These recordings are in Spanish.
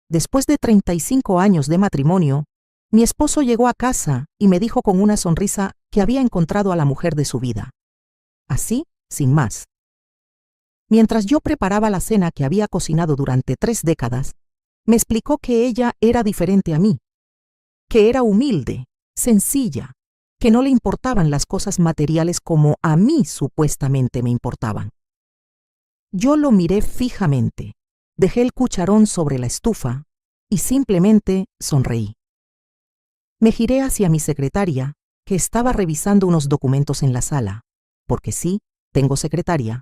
Después de 35 años de matrimonio, mi esposo llegó a casa y me dijo con una sonrisa que había encontrado a la mujer de su vida. Así, sin más. Mientras yo preparaba la cena que había cocinado durante 3 décadas, me explicó que ella era diferente a mí, que era humilde, sencilla, que no le importaban las cosas materiales como a mí supuestamente me importaban. Yo lo miré fijamente, dejé el cucharón sobre la estufa y simplemente sonreí. Me giré hacia mi secretaria, que estaba revisando unos documentos en la sala, porque sí, tengo secretaria,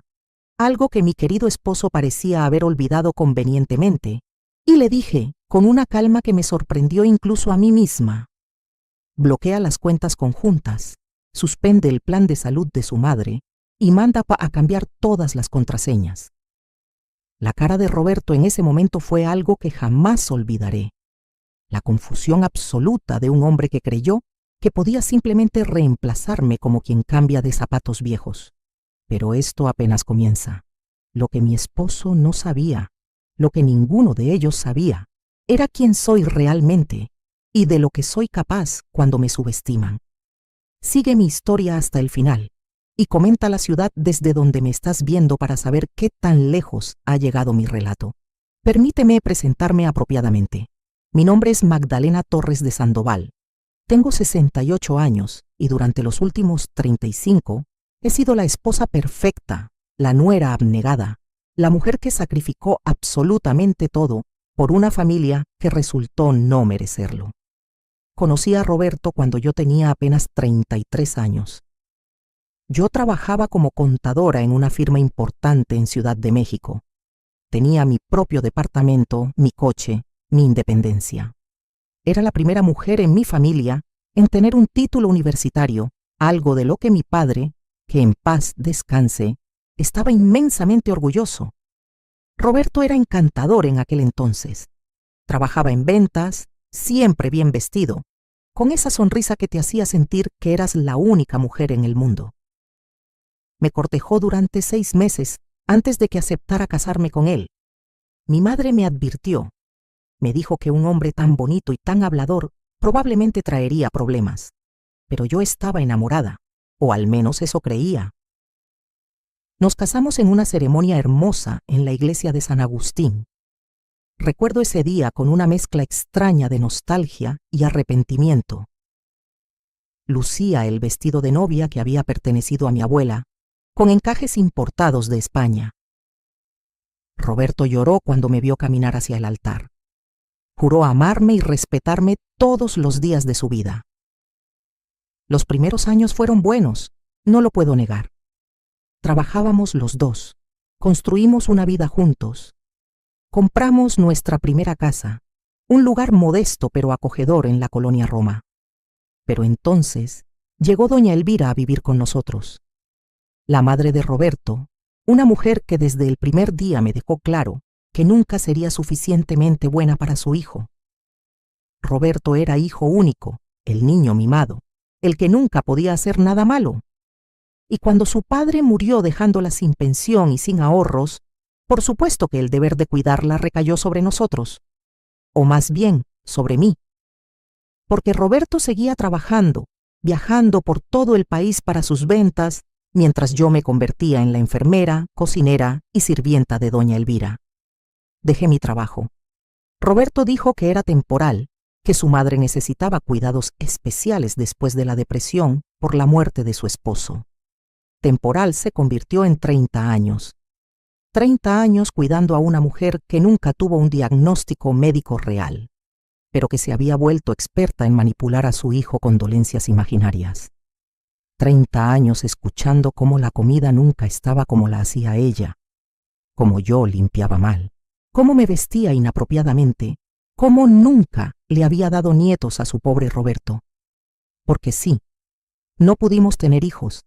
algo que mi querido esposo parecía haber olvidado convenientemente, y le dije, con una calma que me sorprendió incluso a mí misma: bloquea las cuentas conjuntas, suspende el plan de salud de su madre y manda a cambiar todas las contraseñas. La cara de Roberto en ese momento fue algo que jamás olvidaré. La confusión absoluta de un hombre que creyó que podía simplemente reemplazarme como quien cambia de zapatos viejos. Pero esto apenas comienza. Lo que mi esposo no sabía, lo que ninguno de ellos sabía, era quién soy realmente y de lo que soy capaz cuando me subestiman. Sigue mi historia hasta el final y comenta la ciudad desde donde me estás viendo para saber qué tan lejos ha llegado mi relato. Permíteme presentarme apropiadamente. Mi nombre es Magdalena Torres de Sandoval. Tengo 68 años y durante los últimos 35 he sido la esposa perfecta, la nuera abnegada, la mujer que sacrificó absolutamente todo por una familia que resultó no merecerlo. Conocí a Roberto cuando yo tenía apenas 33 años. Yo trabajaba como contadora en una firma importante en Ciudad de México. Tenía mi propio departamento, mi coche, mi independencia. Era la primera mujer en mi familia en tener un título universitario, algo de lo que mi padre, que en paz descanse, estaba inmensamente orgulloso. Roberto era encantador en aquel entonces. Trabajaba en ventas, siempre bien vestido, con esa sonrisa que te hacía sentir que eras la única mujer en el mundo. Me cortejó durante 6 meses antes de que aceptara casarme con él. Mi madre me advirtió. Me dijo que un hombre tan bonito y tan hablador probablemente traería problemas. Pero yo estaba enamorada, o al menos eso creía. Nos casamos en una ceremonia hermosa en la iglesia de San Agustín. Recuerdo ese día con una mezcla extraña de nostalgia y arrepentimiento. Lucía el vestido de novia que había pertenecido a mi abuela, con encajes importados de España. Roberto lloró cuando me vio caminar hacia el altar. Juró amarme y respetarme todos los días de su vida. Los primeros años fueron buenos, no lo puedo negar. Trabajábamos los dos, construimos una vida juntos. Compramos nuestra primera casa, un lugar modesto pero acogedor en la colonia Roma. Pero entonces llegó doña Elvira a vivir con nosotros. La madre de Roberto, una mujer que desde el primer día me dejó claro que nunca sería suficientemente buena para su hijo. Roberto era hijo único, el niño mimado, el que nunca podía hacer nada malo. Y cuando su padre murió dejándola sin pensión y sin ahorros, por supuesto que el deber de cuidarla recayó sobre nosotros, o más bien, sobre mí. Porque Roberto seguía trabajando, viajando por todo el país para sus ventas, mientras yo me convertía en la enfermera, cocinera y sirvienta de doña Elvira. Dejé mi trabajo. Roberto dijo que era temporal, que su madre necesitaba cuidados especiales después de la depresión por la muerte de su esposo. Temporal se convirtió en 30 años. 30 años cuidando a una mujer que nunca tuvo un diagnóstico médico real, pero que se había vuelto experta en manipular a su hijo con dolencias imaginarias. 30 años escuchando cómo la comida nunca estaba como la hacía ella, cómo yo limpiaba mal, cómo me vestía inapropiadamente, cómo nunca le había dado nietos a su pobre Roberto. Porque sí, no pudimos tener hijos.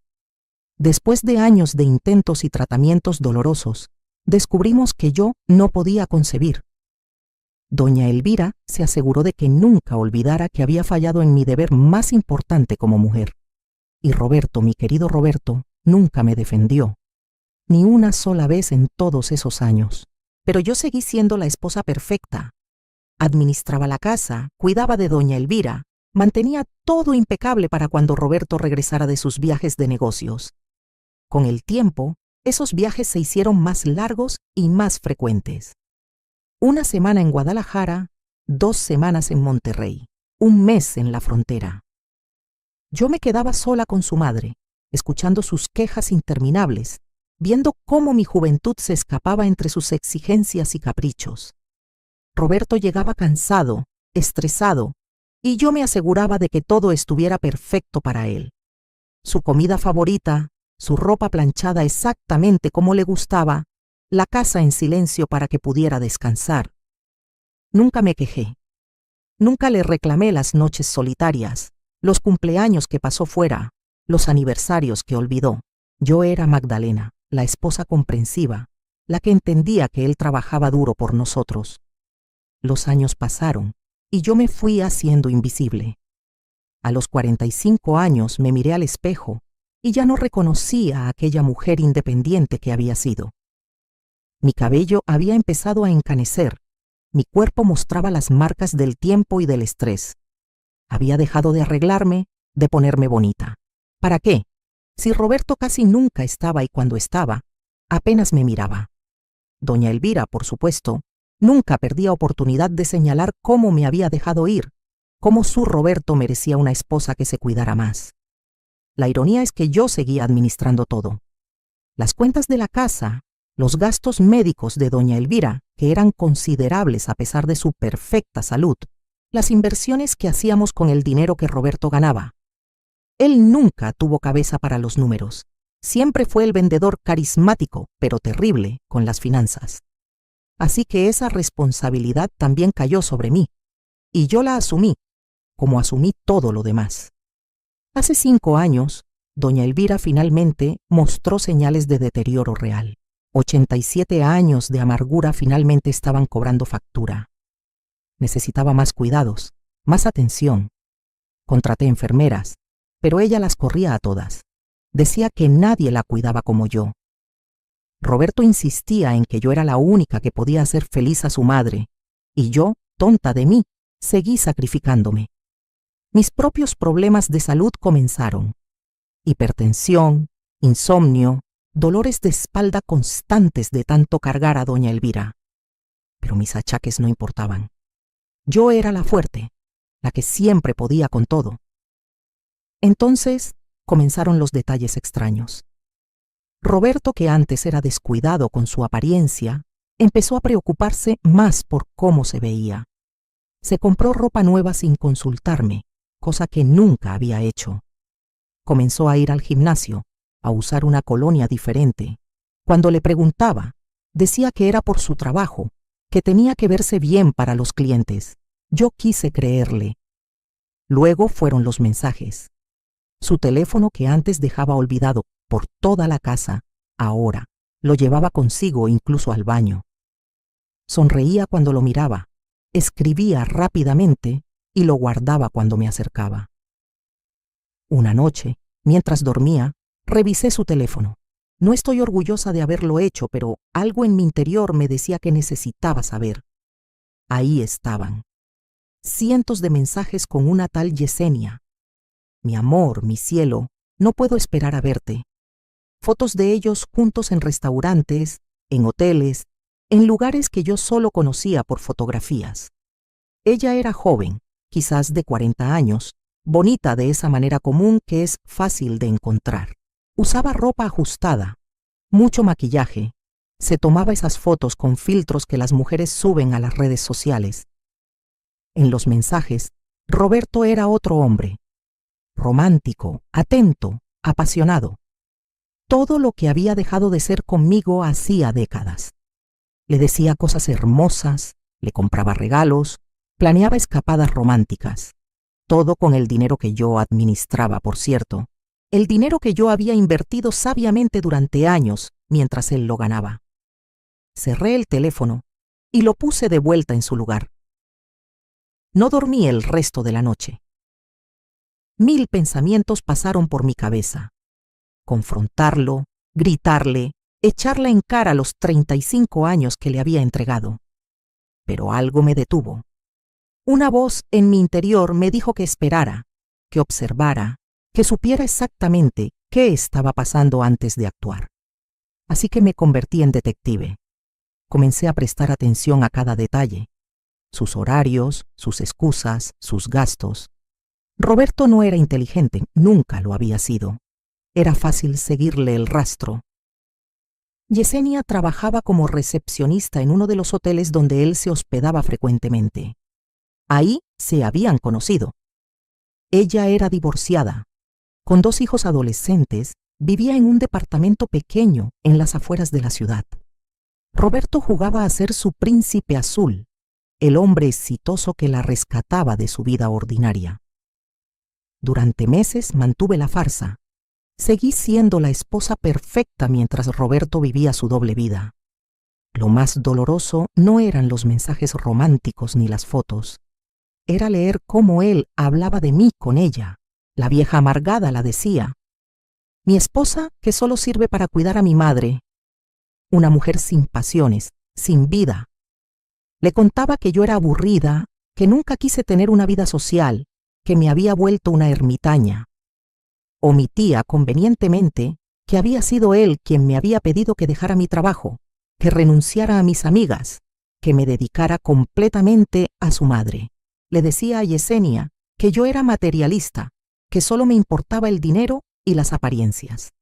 Después de años de intentos y tratamientos dolorosos, descubrimos que yo no podía concebir. Doña Elvira se aseguró de que nunca olvidara que había fallado en mi deber más importante como mujer. Y Roberto, mi querido Roberto, nunca me defendió, ni una sola vez en todos esos años. Pero yo seguí siendo la esposa perfecta, Administraba la casa, cuidaba de doña Elvira, mantenía todo impecable para cuando Roberto regresara de sus viajes de negocios. Con el tiempo, esos viajes se hicieron más largos y más frecuentes. Una semana en Guadalajara, 2 semanas en Monterrey, 1 mes en la frontera. Yo me quedaba sola con su madre, escuchando sus quejas interminables, viendo cómo mi juventud se escapaba entre sus exigencias y caprichos. Roberto llegaba cansado, estresado, y yo me aseguraba de que todo estuviera perfecto para él. Su comida favorita, su ropa planchada exactamente como le gustaba, la casa en silencio para que pudiera descansar. Nunca me quejé. Nunca le reclamé las noches solitarias, los cumpleaños que pasó fuera, los aniversarios que olvidó. Yo era Magdalena, la esposa comprensiva, la que entendía que él trabajaba duro por nosotros. Los años pasaron y yo me fui haciendo invisible. A los 45 años me miré al espejo y ya no reconocía a aquella mujer independiente que había sido. Mi cabello había empezado a encanecer, mi cuerpo mostraba las marcas del tiempo y del estrés. Había dejado de arreglarme, de ponerme bonita. ¿Para qué? Si Roberto casi nunca estaba y cuando estaba, apenas me miraba. Doña Elvira, por supuesto, nunca perdía oportunidad de señalar cómo me había dejado ir, cómo su Roberto merecía una esposa que se cuidara más. La ironía es que yo seguía administrando todo. Las cuentas de la casa, los gastos médicos de doña Elvira, que eran considerables a pesar de su perfecta salud, las inversiones que hacíamos con el dinero que Roberto ganaba. Él nunca tuvo cabeza para los números. Siempre fue el vendedor carismático, pero terrible, con las finanzas. Así que esa responsabilidad también cayó sobre mí, y yo la asumí, como asumí todo lo demás. Hace 5 años, doña Elvira finalmente mostró señales de deterioro real. 87 años de amargura finalmente estaban cobrando factura. Necesitaba más cuidados, más atención. Contraté enfermeras, pero ella las corría a todas. Decía que nadie la cuidaba como yo. Roberto insistía en que yo era la única que podía hacer feliz a su madre, y yo, tonta de mí, seguí sacrificándome. Mis propios problemas de salud comenzaron. Hipertensión, insomnio, dolores de espalda constantes de tanto cargar a doña Elvira. Pero mis achaques no importaban. Yo era la fuerte, la que siempre podía con todo. Entonces comenzaron los detalles extraños. Roberto, que antes era descuidado con su apariencia, empezó a preocuparse más por cómo se veía. Se compró ropa nueva sin consultarme, cosa que nunca había hecho. Comenzó a ir al gimnasio, a usar una colonia diferente. Cuando le preguntaba, decía que era por su trabajo, que tenía que verse bien para los clientes. Yo quise creerle. Luego fueron los mensajes. Su teléfono, que antes dejaba olvidado por toda la casa, ahora lo llevaba consigo incluso al baño. Sonreía cuando lo miraba, escribía rápidamente y lo guardaba cuando me acercaba. Una noche, mientras dormía, revisé su teléfono. No estoy orgullosa de haberlo hecho, pero algo en mi interior me decía que necesitaba saber. Ahí estaban. Cientos de mensajes con una tal Yesenia. Mi amor, mi cielo, no puedo esperar a verte. Fotos de ellos juntos en restaurantes, en hoteles, en lugares que yo solo conocía por fotografías. Ella era joven, quizás de 40 años, bonita de esa manera común que es fácil de encontrar. Usaba ropa ajustada, mucho maquillaje. Se tomaba esas fotos con filtros que las mujeres suben a las redes sociales. En los mensajes, Roberto era otro hombre. Romántico, atento, apasionado. Todo lo que había dejado de ser conmigo hacía décadas. Le decía cosas hermosas, le compraba regalos, planeaba escapadas románticas. Todo con el dinero que yo administraba, por cierto. El dinero que yo había invertido sabiamente durante años mientras él lo ganaba. Cerré el teléfono y lo puse de vuelta en su lugar. No dormí el resto de la noche. 1000 pensamientos pasaron por mi cabeza. Confrontarlo, gritarle, echarle en cara los 35 años que le había entregado. Pero algo me detuvo. Una voz en mi interior me dijo que esperara, que observara, que supiera exactamente qué estaba pasando antes de actuar. Así que me convertí en detective. Comencé a prestar atención a cada detalle, sus horarios, sus excusas, sus gastos. Roberto no era inteligente, nunca lo había sido. Era fácil seguirle el rastro. Yesenia trabajaba como recepcionista en uno de los hoteles donde él se hospedaba frecuentemente. Ahí se habían conocido. Ella era divorciada. Con 2 hijos adolescentes, vivía en un departamento pequeño en las afueras de la ciudad. Roberto jugaba a ser su príncipe azul, el hombre exitoso que la rescataba de su vida ordinaria. Durante meses mantuve la farsa. Seguí siendo la esposa perfecta mientras Roberto vivía su doble vida. Lo más doloroso no eran los mensajes románticos ni las fotos. Era leer cómo él hablaba de mí con ella. La vieja amargada la decía: mi esposa que solo sirve para cuidar a mi madre. Una mujer sin pasiones, sin vida. Le contaba que yo era aburrida, que nunca quise tener una vida social, que me había vuelto una ermitaña. Omitía convenientemente que había sido él quien me había pedido que dejara mi trabajo, que renunciara a mis amigas, que me dedicara completamente a su madre. Le decía a Yesenia que yo era materialista, que solo me importaba el dinero y las apariencias.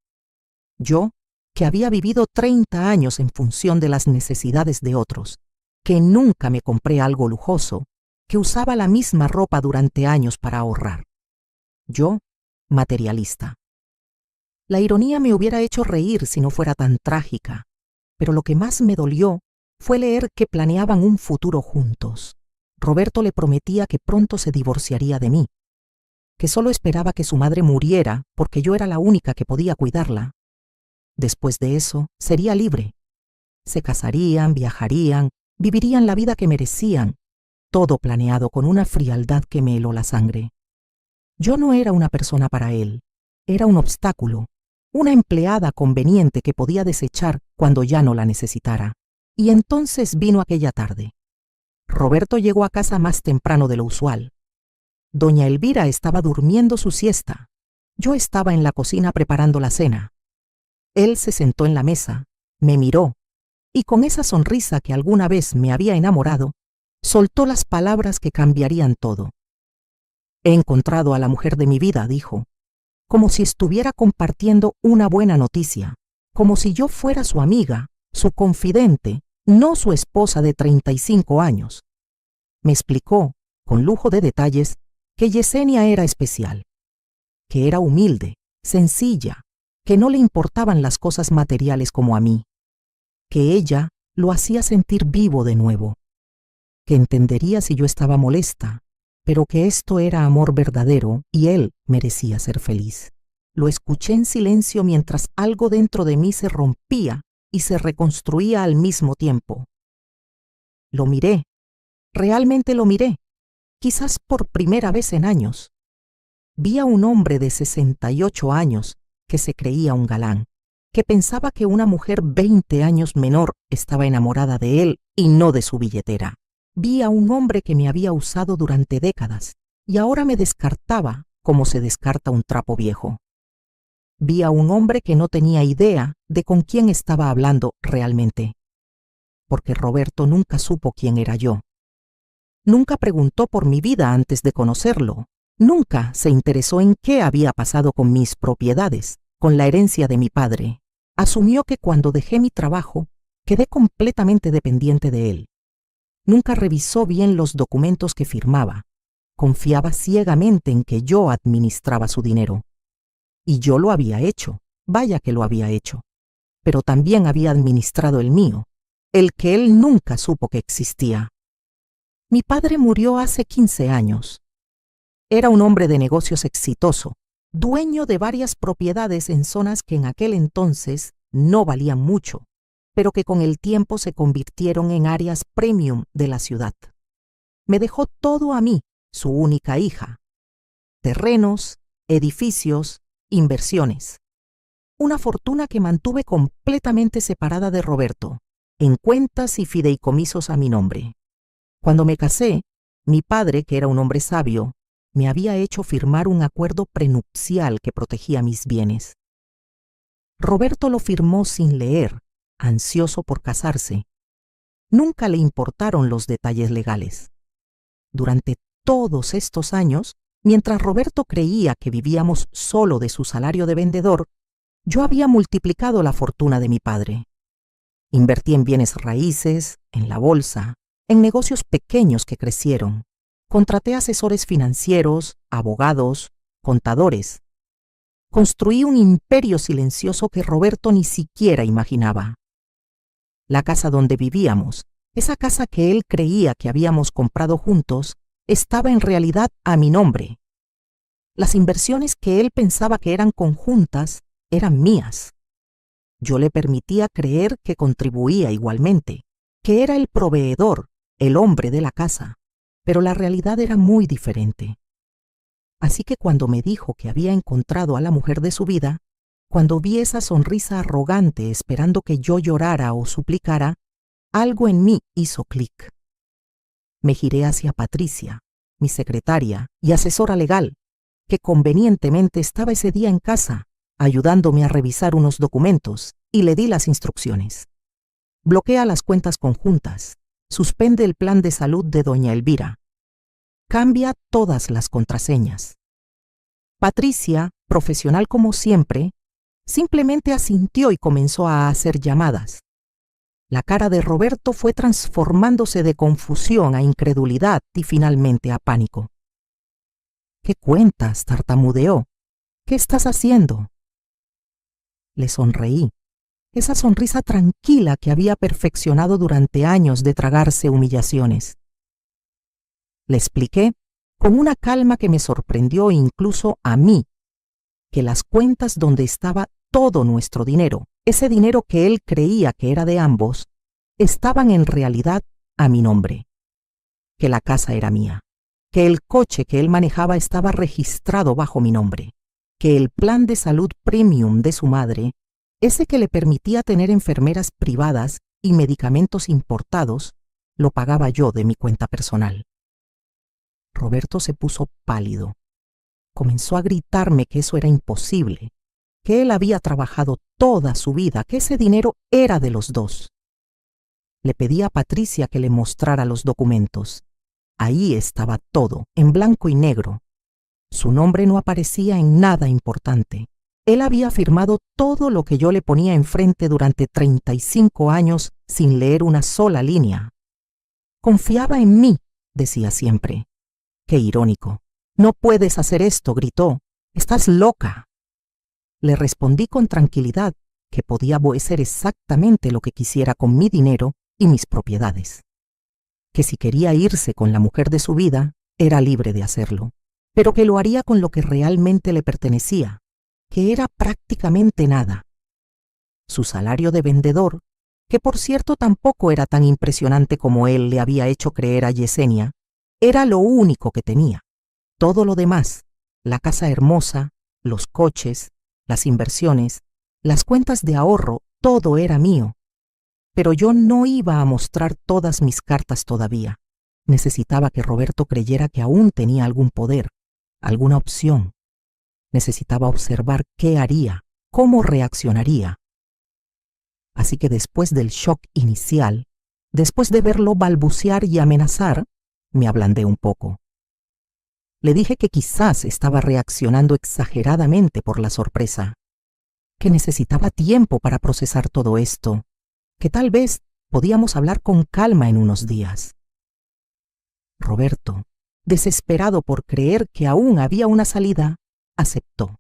Yo, que había vivido 30 años en función de las necesidades de otros, que nunca me compré algo lujoso, que usaba la misma ropa durante años para ahorrar. Yo, materialista. La ironía me hubiera hecho reír si no fuera tan trágica, pero lo que más me dolió fue leer que planeaban un futuro juntos. Roberto le prometía que pronto se divorciaría de mí, que solo esperaba que su madre muriera porque yo era la única que podía cuidarla. Después de eso, sería libre. Se casarían, viajarían, vivirían la vida que merecían, todo planeado con una frialdad que me heló la sangre. Yo no era una persona para él, era un obstáculo, una empleada conveniente que podía desechar cuando ya no la necesitara. Y entonces vino aquella tarde. Roberto llegó a casa más temprano de lo usual. Doña Elvira estaba durmiendo su siesta. Yo estaba en la cocina preparando la cena. Él se sentó en la mesa, me miró, y con esa sonrisa que alguna vez me había enamorado, soltó las palabras que cambiarían todo. He encontrado a la mujer de mi vida, dijo, como si estuviera compartiendo una buena noticia, como si yo fuera su amiga, su confidente, no su esposa de 35 años. Me explicó, con lujo de detalles, que Yesenia era especial, que era humilde, sencilla, que no le importaban las cosas materiales como a mí, que ella lo hacía sentir vivo de nuevo, que entendería si yo estaba molesta, pero que esto era amor verdadero y él merecía ser feliz. Lo escuché en silencio mientras algo dentro de mí se rompía y se reconstruía al mismo tiempo. Lo miré, realmente lo miré, quizás por primera vez en años. Vi a un hombre de 68 años que se creía un galán, que pensaba que una mujer 20 años menor estaba enamorada de él y no de su billetera. Vi a un hombre que me había usado durante décadas y ahora me descartaba como se descarta un trapo viejo. Vi a un hombre que no tenía idea de con quién estaba hablando realmente, porque Roberto nunca supo quién era yo. Nunca preguntó por mi vida antes de conocerlo. Nunca se interesó en qué había pasado con mis propiedades, con la herencia de mi padre. Asumió que cuando dejé mi trabajo, quedé completamente dependiente de él. Nunca revisó bien los documentos que firmaba. Confiaba ciegamente en que yo administraba su dinero. Y yo lo había hecho, vaya que lo había hecho. Pero también había administrado el mío, el que él nunca supo que existía. Mi padre murió hace 15 años. Era un hombre de negocios exitoso, dueño de varias propiedades en zonas que en aquel entonces no valían mucho, pero que con el tiempo se convirtieron en áreas premium de la ciudad. Me dejó todo a mí, su única hija. Terrenos, edificios, inversiones. Una fortuna que mantuve completamente separada de Roberto, en cuentas y fideicomisos a mi nombre. Cuando me casé, Mi padre, que era un hombre sabio, me había hecho firmar un acuerdo prenupcial que protegía mis bienes. Roberto lo firmó sin leer, ansioso por casarse. Nunca le importaron los detalles legales. Durante todos estos años, mientras Roberto creía que vivíamos solo de su salario de vendedor, yo había multiplicado la fortuna de mi padre. Invertí en bienes raíces, en la bolsa, en negocios pequeños que crecieron. Contraté asesores financieros, abogados, contadores. Construí un imperio silencioso que Roberto ni siquiera imaginaba. La casa donde vivíamos, esa casa que él creía que habíamos comprado juntos, estaba en realidad a mi nombre. Las inversiones que él pensaba que eran conjuntas eran mías. Yo le permitía creer que contribuía igualmente, que era el proveedor, el hombre de la casa, pero la realidad era muy diferente. Así que cuando me dijo que había encontrado a la mujer de su vida, cuando vi esa sonrisa arrogante esperando que yo llorara o suplicara, algo en mí hizo clic. Me giré hacia Patricia, mi secretaria y asesora legal, que convenientemente estaba ese día en casa, ayudándome a revisar unos documentos, y le di las instrucciones. Bloquea las cuentas conjuntas, suspende el plan de salud de doña Elvira, cambia todas las contraseñas. Patricia, profesional como siempre, simplemente asintió y comenzó a hacer llamadas. La cara de Roberto fue transformándose de confusión a incredulidad y finalmente a pánico. ¿Qué cuentas?, tartamudeó. ¿Qué estás haciendo? Le sonreí, esa sonrisa tranquila que había perfeccionado durante años de tragarse humillaciones. Le expliqué, con una calma que me sorprendió incluso a mí, que las cuentas donde estaba todo nuestro dinero, ese dinero que él creía que era de ambos, estaban en realidad a mi nombre, que la casa era mía, que el coche que él manejaba estaba registrado bajo mi nombre, que el plan de salud premium de su madre, ese que le permitía tener enfermeras privadas y medicamentos importados, lo pagaba yo de mi cuenta personal. Roberto se puso pálido. Comenzó a gritarme que eso era imposible, que él había trabajado toda su vida, que ese dinero era de los dos. Le pedí a Patricia que le mostrara los documentos. Ahí estaba todo, en blanco y negro. Su nombre no aparecía en nada importante. Él había firmado todo lo que yo le ponía enfrente durante 35 años sin leer una sola línea. Confiaba en mí, decía siempre. Qué irónico. No puedes hacer esto, gritó. Estás loca. Le respondí con tranquilidad que podía hacer exactamente lo que quisiera con mi dinero y mis propiedades. Que si quería irse con la mujer de su vida, era libre de hacerlo, pero que lo haría con lo que realmente le pertenecía, que era prácticamente nada. Su salario de vendedor, que por cierto tampoco era tan impresionante como él le había hecho creer a Yesenia, era lo único que tenía. Todo lo demás, la casa hermosa, los coches, las inversiones, las cuentas de ahorro, todo era mío. Pero yo no iba a mostrar todas mis cartas todavía. Necesitaba que Roberto creyera que aún tenía algún poder, alguna opción. Necesitaba observar qué haría, cómo reaccionaría. Así que después del shock inicial, después de verlo balbucear y amenazar, me ablandé un poco. Le dije que quizás estaba reaccionando exageradamente por la sorpresa, que necesitaba tiempo para procesar todo esto, que tal vez podíamos hablar con calma en unos días. Roberto, desesperado por creer que aún había una salida, aceptó.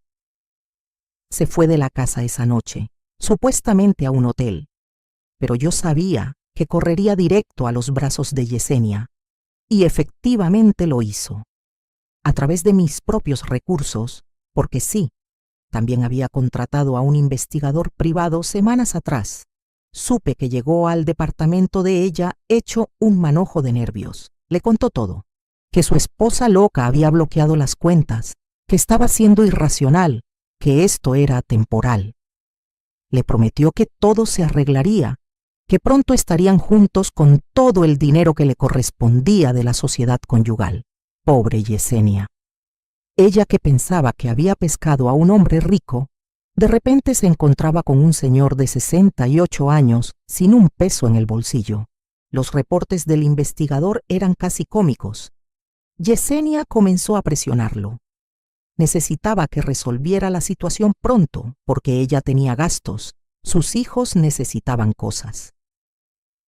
Se fue de la casa esa noche, supuestamente a un hotel, pero yo sabía que correría directo a los brazos de Yesenia, y efectivamente lo hizo. A través de mis propios recursos, porque sí, también había contratado a un investigador privado semanas atrás. Supe que llegó al departamento de ella hecho un manojo de nervios. Le contó todo, que su esposa loca había bloqueado las cuentas, que estaba siendo irracional, que esto era temporal. Le prometió que todo se arreglaría, que pronto estarían juntos con todo el dinero que le correspondía de la sociedad conyugal. Pobre Yesenia. Ella, que pensaba que había pescado a un hombre rico, de repente se encontraba con un señor de 68 años sin un peso en el bolsillo. Los reportes del investigador eran casi cómicos. Yesenia comenzó a presionarlo. Necesitaba que resolviera la situación pronto porque ella tenía gastos, sus hijos necesitaban cosas.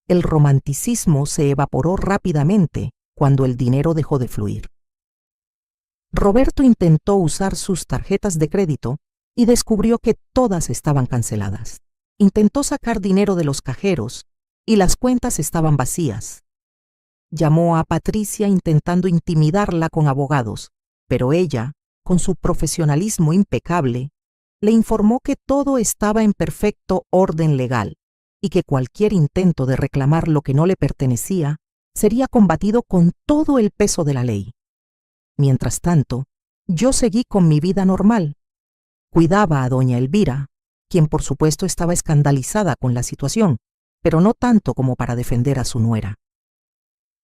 El romanticismo se evaporó rápidamente cuando el dinero dejó de fluir. Roberto intentó usar sus tarjetas de crédito y descubrió que todas estaban canceladas. Intentó sacar dinero de los cajeros y las cuentas estaban vacías. Llamó a Patricia intentando intimidarla con abogados, pero ella, con su profesionalismo impecable, le informó que todo estaba en perfecto orden legal y que cualquier intento de reclamar lo que no le pertenecía sería combatido con todo el peso de la ley. Mientras tanto, yo seguí con mi vida normal. Cuidaba a doña Elvira, quien por supuesto estaba escandalizada con la situación, pero no tanto como para defender a su nuera.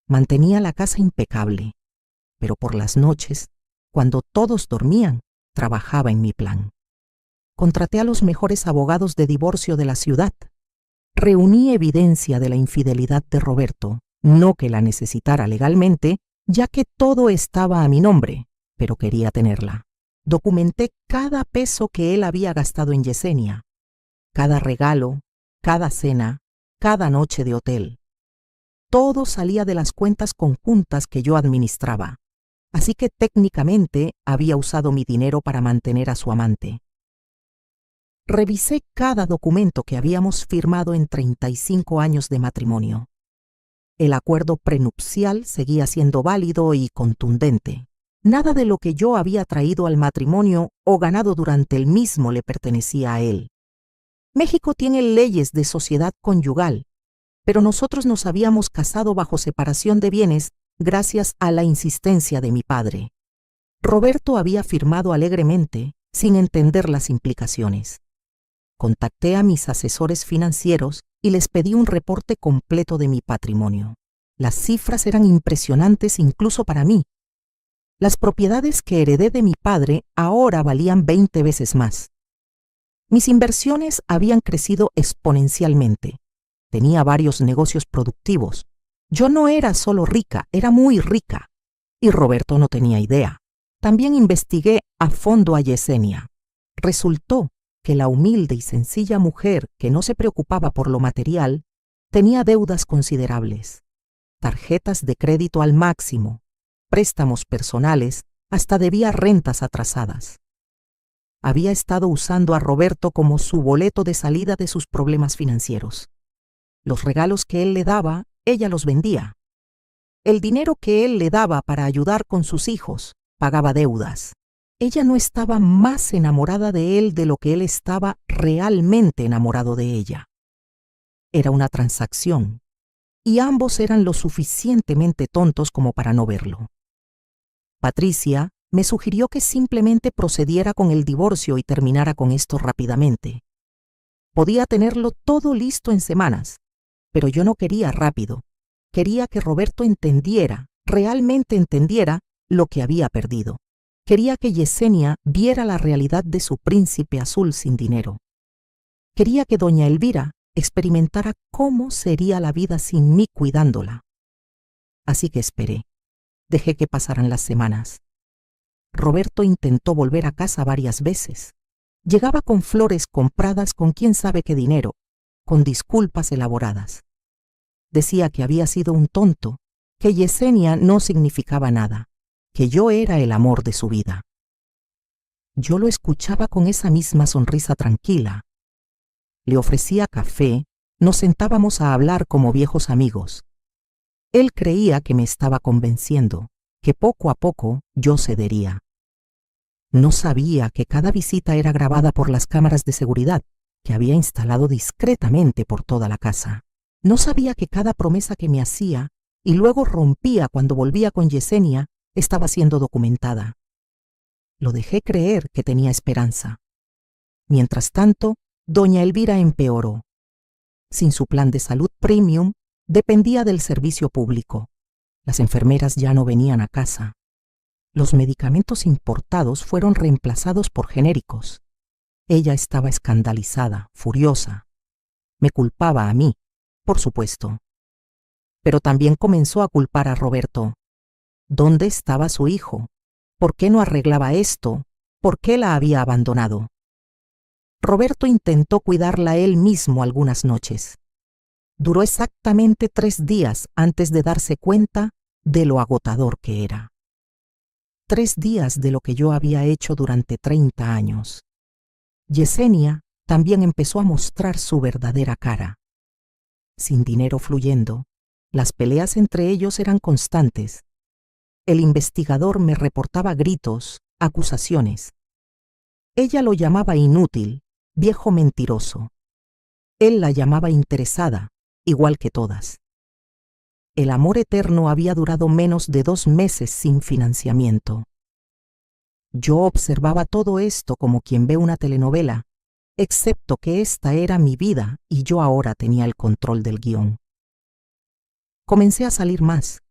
Mantenía la casa impecable, pero por las noches, cuando todos dormían, trabajaba en mi plan. Contraté a los mejores abogados de divorcio de la ciudad. Reuní evidencia de la infidelidad de Roberto, no que la necesitara legalmente, ya que todo estaba a mi nombre, pero quería tenerla. Documenté cada peso que él había gastado en Yesenia, cada regalo, cada cena, cada noche de hotel. Todo salía de las cuentas conjuntas que yo administraba, así que técnicamente había usado mi dinero para mantener a su amante. Revisé cada documento que habíamos firmado en 35 años de matrimonio. El acuerdo prenupcial seguía siendo válido y contundente. Nada de lo que yo había traído al matrimonio o ganado durante el mismo le pertenecía a él. México tiene leyes de sociedad conyugal, pero nosotros nos habíamos casado bajo separación de bienes gracias a la insistencia de mi padre. Roberto había firmado alegremente, sin entender las implicaciones. Contacté a mis asesores financieros y les pedí un reporte completo de mi patrimonio. Las cifras eran impresionantes incluso para mí. Las propiedades que heredé de mi padre ahora valían 20 veces más. Mis inversiones habían crecido exponencialmente. Tenía varios negocios productivos. Yo no era solo rica, era muy rica. Y Roberto no tenía idea. También investigué a fondo a Yesenia. Resultó que la humilde y sencilla mujer que no se preocupaba por lo material tenía deudas considerables, tarjetas de crédito al máximo, préstamos personales, hasta debía rentas atrasadas. Había estado usando a Roberto como su boleto de salida de sus problemas financieros. Los regalos que él le daba, ella los vendía. El dinero que él le daba para ayudar con sus hijos, pagaba deudas. Ella no estaba más enamorada de él de lo que él estaba realmente enamorado de ella. Era una transacción, y ambos eran lo suficientemente tontos como para no verlo. Patricia me sugirió que simplemente procediera con el divorcio y terminara con esto rápidamente. Podía tenerlo todo listo en semanas, pero yo no quería rápido. Quería que Roberto entendiera, realmente entendiera, lo que había perdido. Quería que Yesenia viera la realidad de su príncipe azul sin dinero. Quería que doña Elvira experimentara cómo sería la vida sin mí cuidándola. Así que esperé. Dejé que pasaran las semanas. Roberto intentó volver a casa varias veces. Llegaba con flores compradas con quién sabe qué dinero, con disculpas elaboradas. Decía que había sido un tonto, que Yesenia no significaba nada, que yo era el amor de su vida. Yo lo escuchaba con esa misma sonrisa tranquila. Le ofrecía café, nos sentábamos a hablar como viejos amigos. Él creía que me estaba convenciendo, que poco a poco yo cedería. No sabía que cada visita era grabada por las cámaras de seguridad que había instalado discretamente por toda la casa. No sabía que cada promesa que me hacía y luego rompía cuando volvía con Yesenia estaba siendo documentada. Lo dejé creer que tenía esperanza. Mientras tanto, doña Elvira empeoró. sin su plan de salud premium, dependía del servicio público. Las enfermeras ya no venían a casa. Los medicamentos importados fueron reemplazados por genéricos. Ella estaba escandalizada, furiosa. Me culpaba a mí, por supuesto. Pero también comenzó a culpar a Roberto. ¿Dónde estaba su hijo? ¿Por qué no arreglaba esto? ¿Por qué la había abandonado? Roberto intentó cuidarla él mismo algunas noches. Duró exactamente 3 días antes de darse cuenta de lo agotador que era. 3 días de lo que yo había hecho durante 30 años. Yesenia también empezó a mostrar su verdadera cara. Sin dinero fluyendo, las peleas entre ellos eran constantes. El investigador me reportaba gritos, acusaciones. Ella lo llamaba inútil, viejo mentiroso. Él la llamaba interesada, igual que todas. El amor eterno había durado menos de 2 meses sin financiamiento. Yo observaba todo esto como quien ve una telenovela, excepto que esta era mi vida y yo ahora tenía el control del guión. Comencé a salir más.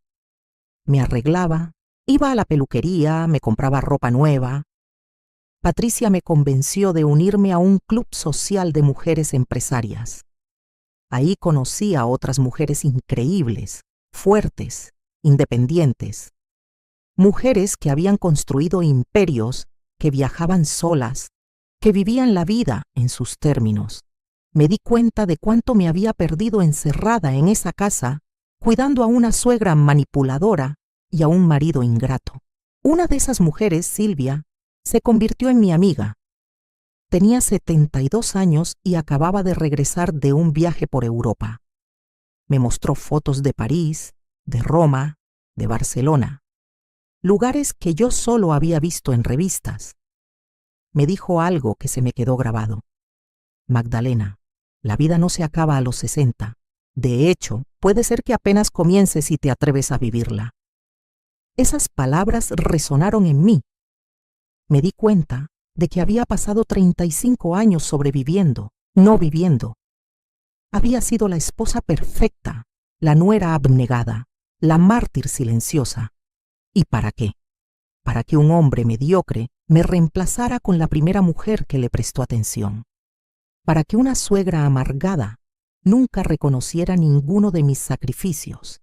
Me arreglaba, iba a la peluquería, me compraba ropa nueva. Patricia me convenció de unirme a un club social de mujeres empresarias. Ahí conocí a otras mujeres increíbles, fuertes, independientes. Mujeres que habían construido imperios, que viajaban solas, que vivían la vida en sus términos. Me di cuenta de cuánto me había perdido encerrada en esa casa, cuidando a una suegra manipuladora y a un marido ingrato. Una de esas mujeres, Silvia, se convirtió en mi amiga. Tenía 72 años y acababa de regresar de un viaje por Europa. Me mostró fotos de París, de Roma, de Barcelona, lugares que yo solo había visto en revistas. Me dijo algo que se me quedó grabado. Magdalena, la vida no se acaba a los 60. De hecho, puede ser que apenas comiences si te atreves a vivirla. Esas palabras resonaron en mí. Me di cuenta de que había pasado 35 años sobreviviendo, no viviendo. Había sido la esposa perfecta, la nuera abnegada, la mártir silenciosa. ¿Y para qué? Para que un hombre mediocre me reemplazara con la primera mujer que le prestó atención. Para que una suegra amargada nunca reconociera ninguno de mis sacrificios.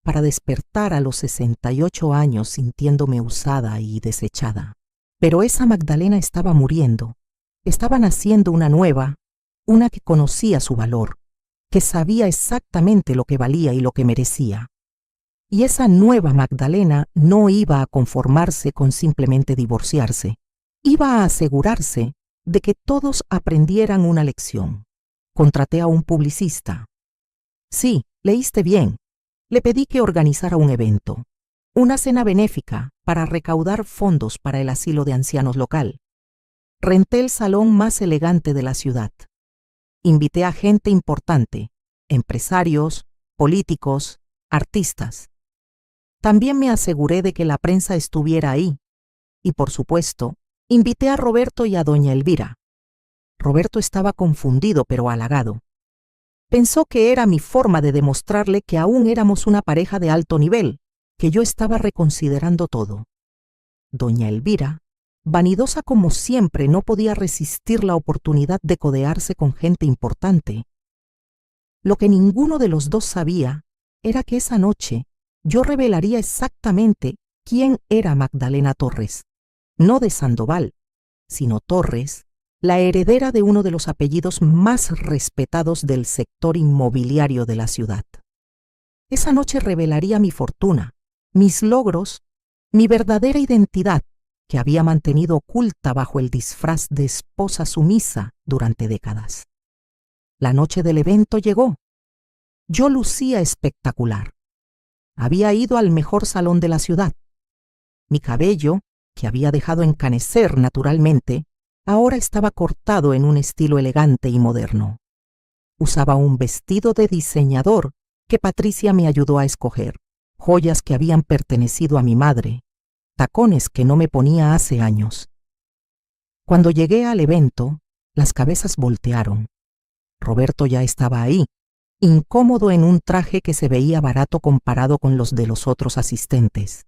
Para despertar a los 68 años sintiéndome usada y desechada. Pero esa Magdalena estaba muriendo. Estaba naciendo una nueva, una que conocía su valor, que sabía exactamente lo que valía y lo que merecía. Y esa nueva Magdalena no iba a conformarse con simplemente divorciarse. Iba a asegurarse de que todos aprendieran una lección. Contraté a un publicista. Sí, leíste bien. Le pedí que organizara un evento, una cena benéfica para recaudar fondos para el asilo de ancianos local. Renté el salón más elegante de la ciudad. Invité a gente importante, empresarios, políticos, artistas. También me aseguré de que la prensa estuviera ahí. Y por supuesto, invité a Roberto y a doña Elvira. Roberto estaba confundido pero halagado. Pensó que era mi forma de demostrarle que aún éramos una pareja de alto nivel, que yo estaba reconsiderando todo. Doña Elvira, vanidosa como siempre, no podía resistir la oportunidad de codearse con gente importante. Lo que ninguno de los dos sabía era que esa noche yo revelaría exactamente quién era Magdalena Torres, no de Sandoval, sino Torres, la heredera de uno de los apellidos más respetados del sector inmobiliario de la ciudad. Esa noche revelaría mi fortuna, mis logros, mi verdadera identidad, que había mantenido oculta bajo el disfraz de esposa sumisa durante décadas. La noche del evento llegó. Yo lucía espectacular. Había ido al mejor salón de la ciudad. Mi cabello, que había dejado encanecer naturalmente, ahora estaba cortado en un estilo elegante y moderno. Usaba un vestido de diseñador que Patricia me ayudó a escoger, joyas que habían pertenecido a mi madre, tacones que no me ponía hace años. Cuando llegué al evento, las cabezas voltearon. Roberto ya estaba ahí, incómodo en un traje que se veía barato comparado con los de los otros asistentes.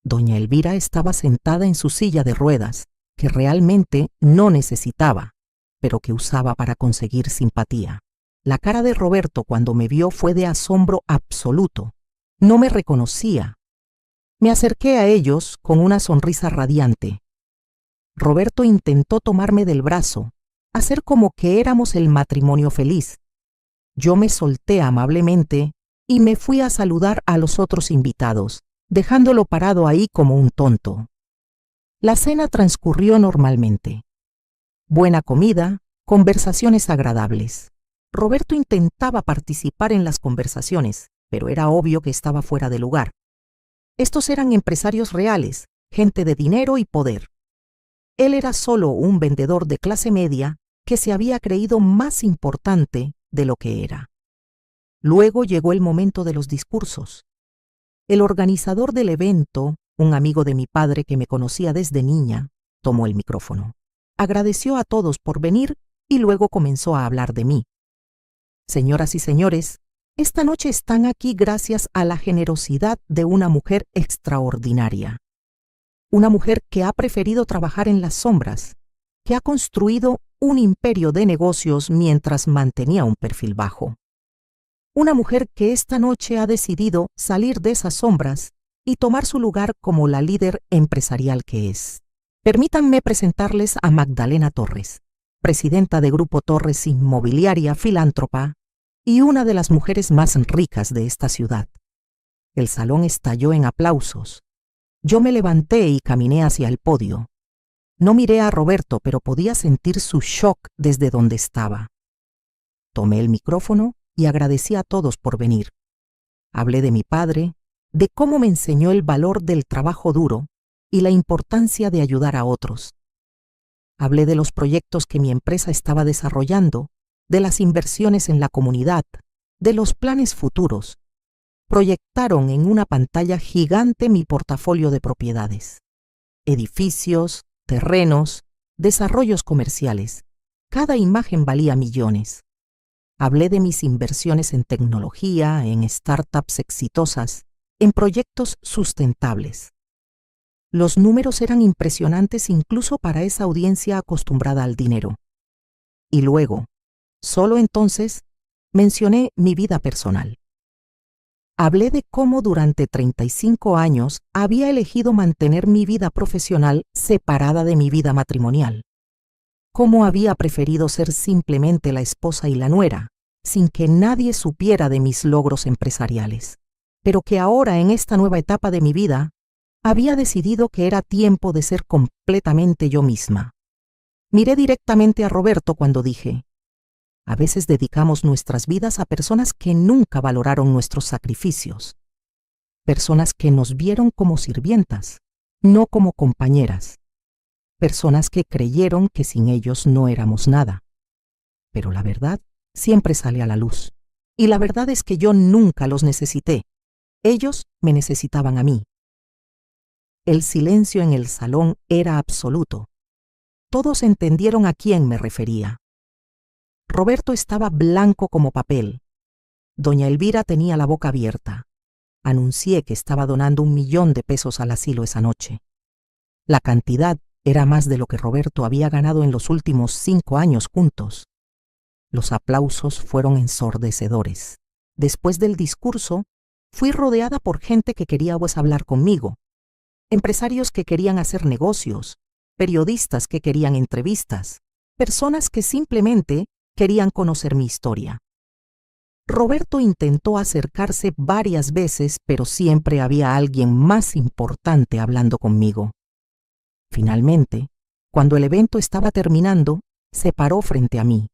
Doña Elvira estaba sentada en su silla de ruedas, que realmente no necesitaba, pero que usaba para conseguir simpatía. La cara de Roberto cuando me vio fue de asombro absoluto. No me reconocía. Me acerqué a ellos con una sonrisa radiante. Roberto intentó tomarme del brazo, hacer como que éramos el matrimonio feliz. Yo me solté amablemente y me fui a saludar a los otros invitados, dejándolo parado ahí como un tonto. La cena transcurrió normalmente. Buena comida, conversaciones agradables. Roberto intentaba participar en las conversaciones, pero era obvio que estaba fuera de lugar. Estos eran empresarios reales, gente de dinero y poder. Él era solo un vendedor de clase media que se había creído más importante de lo que era. Luego llegó el momento de los discursos. El organizador del evento, un amigo de mi padre que me conocía desde niña, tomó el micrófono. Agradeció a todos por venir y luego comenzó a hablar de mí. Señoras y señores, esta noche están aquí gracias a la generosidad de una mujer extraordinaria. Una mujer que ha preferido trabajar en las sombras, que ha construido un imperio de negocios mientras mantenía un perfil bajo. Una mujer que esta noche ha decidido salir de esas sombras y tomar su lugar como la líder empresarial que es. Permítanme presentarles a Magdalena Torres, presidenta de Grupo Torres Inmobiliaria Filántropa y una de las mujeres más ricas de esta ciudad. El salón estalló en aplausos. Yo me levanté y caminé hacia el podio. No miré a Roberto, pero podía sentir su shock desde donde estaba. Tomé el micrófono y agradecí a todos por venir. Hablé de mi padre, de cómo me enseñó el valor del trabajo duro y la importancia de ayudar a otros. Hablé de los proyectos que mi empresa estaba desarrollando, de las inversiones en la comunidad, de los planes futuros. Proyectaron en una pantalla gigante mi portafolio de propiedades. Edificios, terrenos, desarrollos comerciales. Cada imagen valía millones. Hablé de mis inversiones en tecnología, en startups exitosas, en proyectos sustentables. Los números eran impresionantes incluso para esa audiencia acostumbrada al dinero. Y luego, solo entonces, mencioné mi vida personal. Hablé de cómo durante 35 años había elegido mantener mi vida profesional separada de mi vida matrimonial. Cómo había preferido ser simplemente la esposa y la nuera, sin que nadie supiera de mis logros empresariales, pero que ahora en esta nueva etapa de mi vida había decidido que era tiempo de ser completamente yo misma. Miré directamente a Roberto cuando dije: a veces dedicamos nuestras vidas a personas que nunca valoraron nuestros sacrificios, personas que nos vieron como sirvientas, no como compañeras, personas que creyeron que sin ellos no éramos nada. Pero la verdad siempre sale a la luz, y la verdad es que yo nunca los necesité. Ellos me necesitaban a mí. El silencio en el salón era absoluto. Todos entendieron a quién me refería. Roberto estaba blanco como papel. Doña Elvira tenía la boca abierta. Anuncié que estaba donando 1 millón de pesos al asilo esa noche. La cantidad era más de lo que Roberto había ganado en los últimos 5 años juntos. Los aplausos fueron ensordecedores. Después del discurso, fui rodeada por gente que quería hablar conmigo, empresarios que querían hacer negocios, periodistas que querían entrevistas, personas que simplemente querían conocer mi historia. Roberto intentó acercarse varias veces, pero siempre había alguien más importante hablando conmigo. Finalmente, cuando el evento estaba terminando, se paró frente a mí.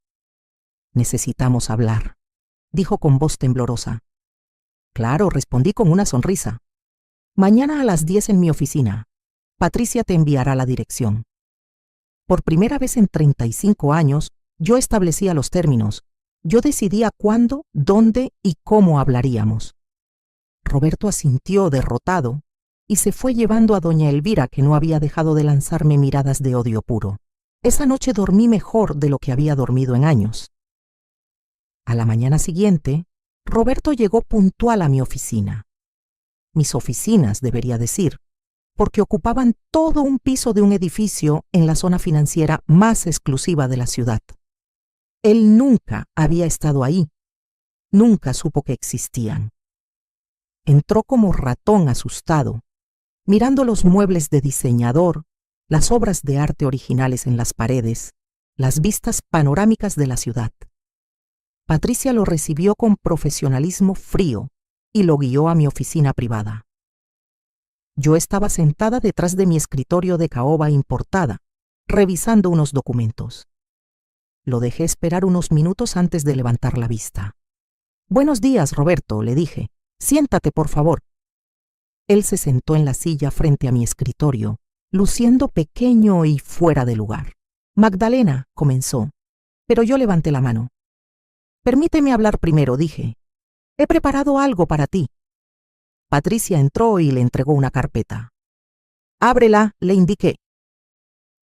«Necesitamos hablar», dijo con voz temblorosa. «Claro», respondí con una sonrisa. «Mañana a las 10 en mi oficina. Patricia te enviará la dirección». Por primera vez en 35 años, yo establecía los términos. Yo decidía cuándo, dónde y cómo hablaríamos. Roberto asintió derrotado y se fue llevando a doña Elvira, que no había dejado de lanzarme miradas de odio puro. Esa noche dormí mejor de lo que había dormido en años. A la mañana siguiente, Roberto llegó puntual a mi oficina. Mis oficinas, debería decir, porque ocupaban todo un piso de un edificio en la zona financiera más exclusiva de la ciudad. Él nunca había estado ahí, nunca supo que existían. Entró como ratón asustado, mirando los muebles de diseñador, las obras de arte originales en las paredes, las vistas panorámicas de la ciudad. Patricia lo recibió con profesionalismo frío y lo guió a mi oficina privada. Yo estaba sentada detrás de mi escritorio de caoba importada, revisando unos documentos. Lo dejé esperar unos minutos antes de levantar la vista. «Buenos días, Roberto», le dije. «Siéntate, por favor». Él se sentó en la silla frente a mi escritorio, luciendo pequeño y fuera de lugar. «Magdalena», comenzó, pero yo levanté la mano. «Permíteme hablar primero», dije. «He preparado algo para ti». Patricia entró y le entregó una carpeta. «Ábrela», le indiqué.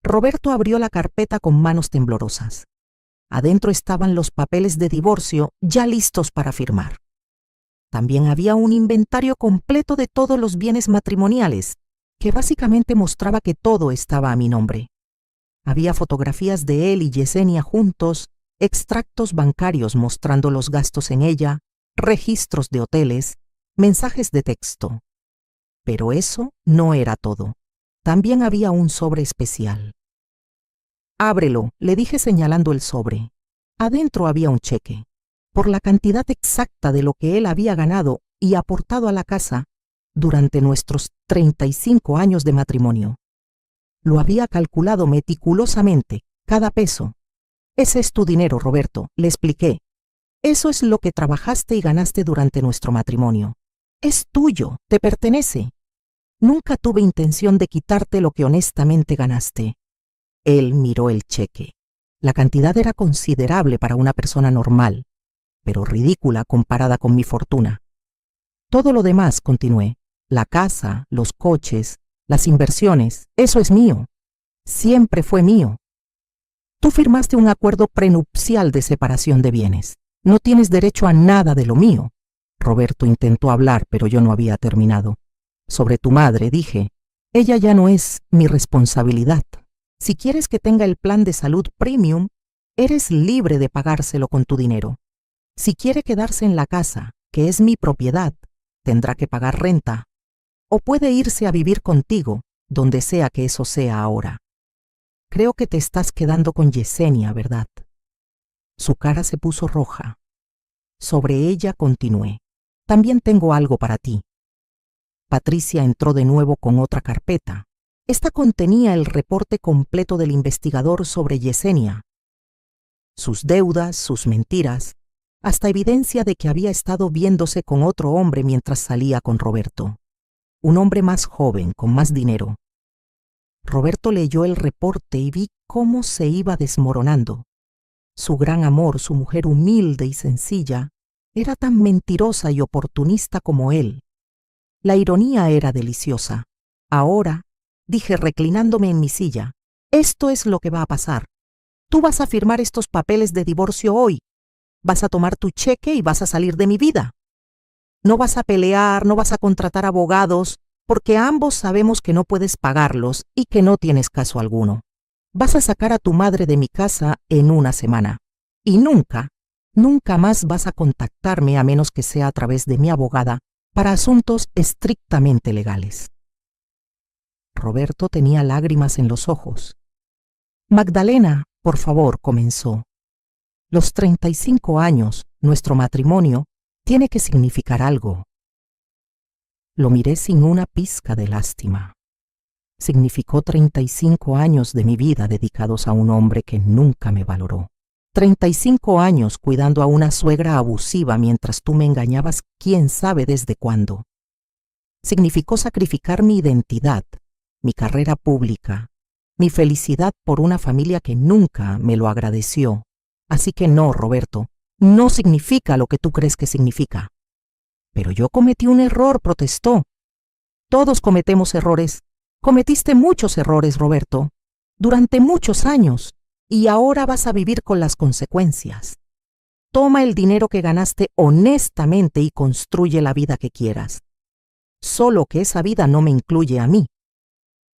Roberto abrió la carpeta con manos temblorosas. Adentro estaban los papeles de divorcio ya listos para firmar. También había un inventario completo de todos los bienes matrimoniales, que básicamente mostraba que todo estaba a mi nombre. Había fotografías de él y Yesenia juntos, extractos bancarios mostrando los gastos en ella, registros de hoteles, mensajes de texto. Pero eso no era todo. También había un sobre especial. «Ábrelo», le dije señalando el sobre. Adentro había un cheque, por la cantidad exacta de lo que él había ganado y aportado a la casa durante nuestros 35 años de matrimonio. Lo había calculado meticulosamente, cada peso. «Ese es tu dinero, Roberto», le expliqué. «Eso es lo que trabajaste y ganaste durante nuestro matrimonio. Es tuyo, te pertenece. Nunca tuve intención de quitarte lo que honestamente ganaste». Él miró el cheque. La cantidad era considerable para una persona normal, pero ridícula comparada con mi fortuna. «Todo lo demás», continué, «la casa, los coches, las inversiones, eso es mío. Siempre fue mío. Tú firmaste un acuerdo prenupcial de separación de bienes. No tienes derecho a nada de lo mío». Roberto intentó hablar, pero yo no había terminado. «Sobre tu madre», dije, «ella ya no es mi responsabilidad. Si quieres que tenga el plan de salud premium, eres libre de pagárselo con tu dinero. Si quiere quedarse en la casa, que es mi propiedad, tendrá que pagar renta. O puede irse a vivir contigo, donde sea que eso sea ahora. Creo que te estás quedando con Yesenia, ¿verdad?» Su cara se puso roja. Sobre ella continué. «También tengo algo para ti». Patricia entró de nuevo con otra carpeta. Esta contenía el reporte completo del investigador sobre Yesenia. Sus deudas, sus mentiras, hasta evidencia de que había estado viéndose con otro hombre mientras salía con Roberto. Un hombre más joven, con más dinero. Roberto leyó el reporte y vi cómo se iba desmoronando. Su gran amor, su mujer humilde y sencilla, era tan mentirosa y oportunista como él. La ironía era deliciosa. «Ahora», dije reclinándome en mi silla, «esto es lo que va a pasar. Tú vas a firmar estos papeles de divorcio hoy. Vas a tomar tu cheque y vas a salir de mi vida. No vas a pelear, no vas a contratar abogados, porque ambos sabemos que no puedes pagarlos y que no tienes caso alguno. Vas a sacar a tu madre de mi casa en una semana. Y nunca, nunca más vas a contactarme a menos que sea a través de mi abogada para asuntos estrictamente legales». Roberto tenía lágrimas en los ojos. «Magdalena, por favor», comenzó. «Los 35 años, nuestro matrimonio, tiene que significar algo». Lo miré sin una pizca de lástima. Significó 35 años de mi vida dedicados a un hombre que nunca me valoró. 35 años cuidando a una suegra abusiva mientras tú me engañabas quién sabe desde cuándo. Significó sacrificar mi identidad, mi carrera pública, mi felicidad por una familia que nunca me lo agradeció. Así que no, Roberto, no significa lo que tú crees que significa. «Pero yo cometí un error», protestó. «Todos cometemos errores. Cometiste muchos errores, Roberto, durante muchos años, y ahora vas a vivir con las consecuencias. Toma el dinero que ganaste honestamente y construye la vida que quieras. Solo que esa vida no me incluye a mí.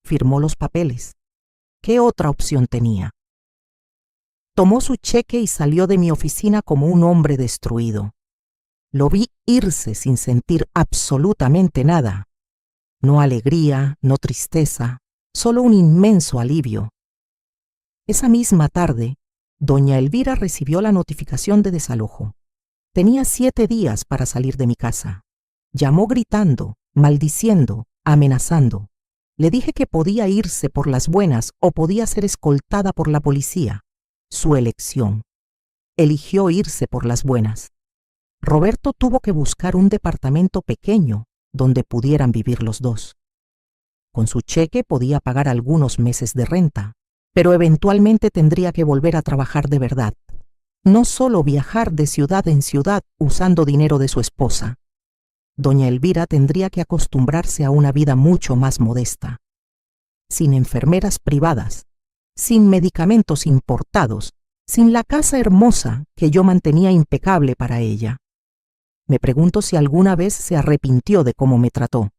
Firmó los papeles. ¿Qué otra opción tenía? Tomó su cheque y salió de mi oficina como un hombre destruido. Lo vi irse sin sentir absolutamente nada. No alegría, no tristeza, solo un inmenso alivio. Esa misma tarde, doña Elvira recibió la notificación de desalojo. Tenía 7 días para salir de mi casa. Llamó gritando, maldiciendo, amenazando. Le dije que podía irse por las buenas o podía ser escoltada por la policía. Su elección. Eligió irse por las buenas. Roberto tuvo que buscar un departamento pequeño donde pudieran vivir los dos. Con su cheque podía pagar algunos meses de renta, pero eventualmente tendría que volver a trabajar de verdad. No solo viajar de ciudad en ciudad usando dinero de su esposa. Doña Elvira tendría que acostumbrarse a una vida mucho más modesta. Sin enfermeras privadas, sin medicamentos importados, sin la casa hermosa que yo mantenía impecable para ella. Me pregunto si alguna vez se arrepintió de cómo me trató.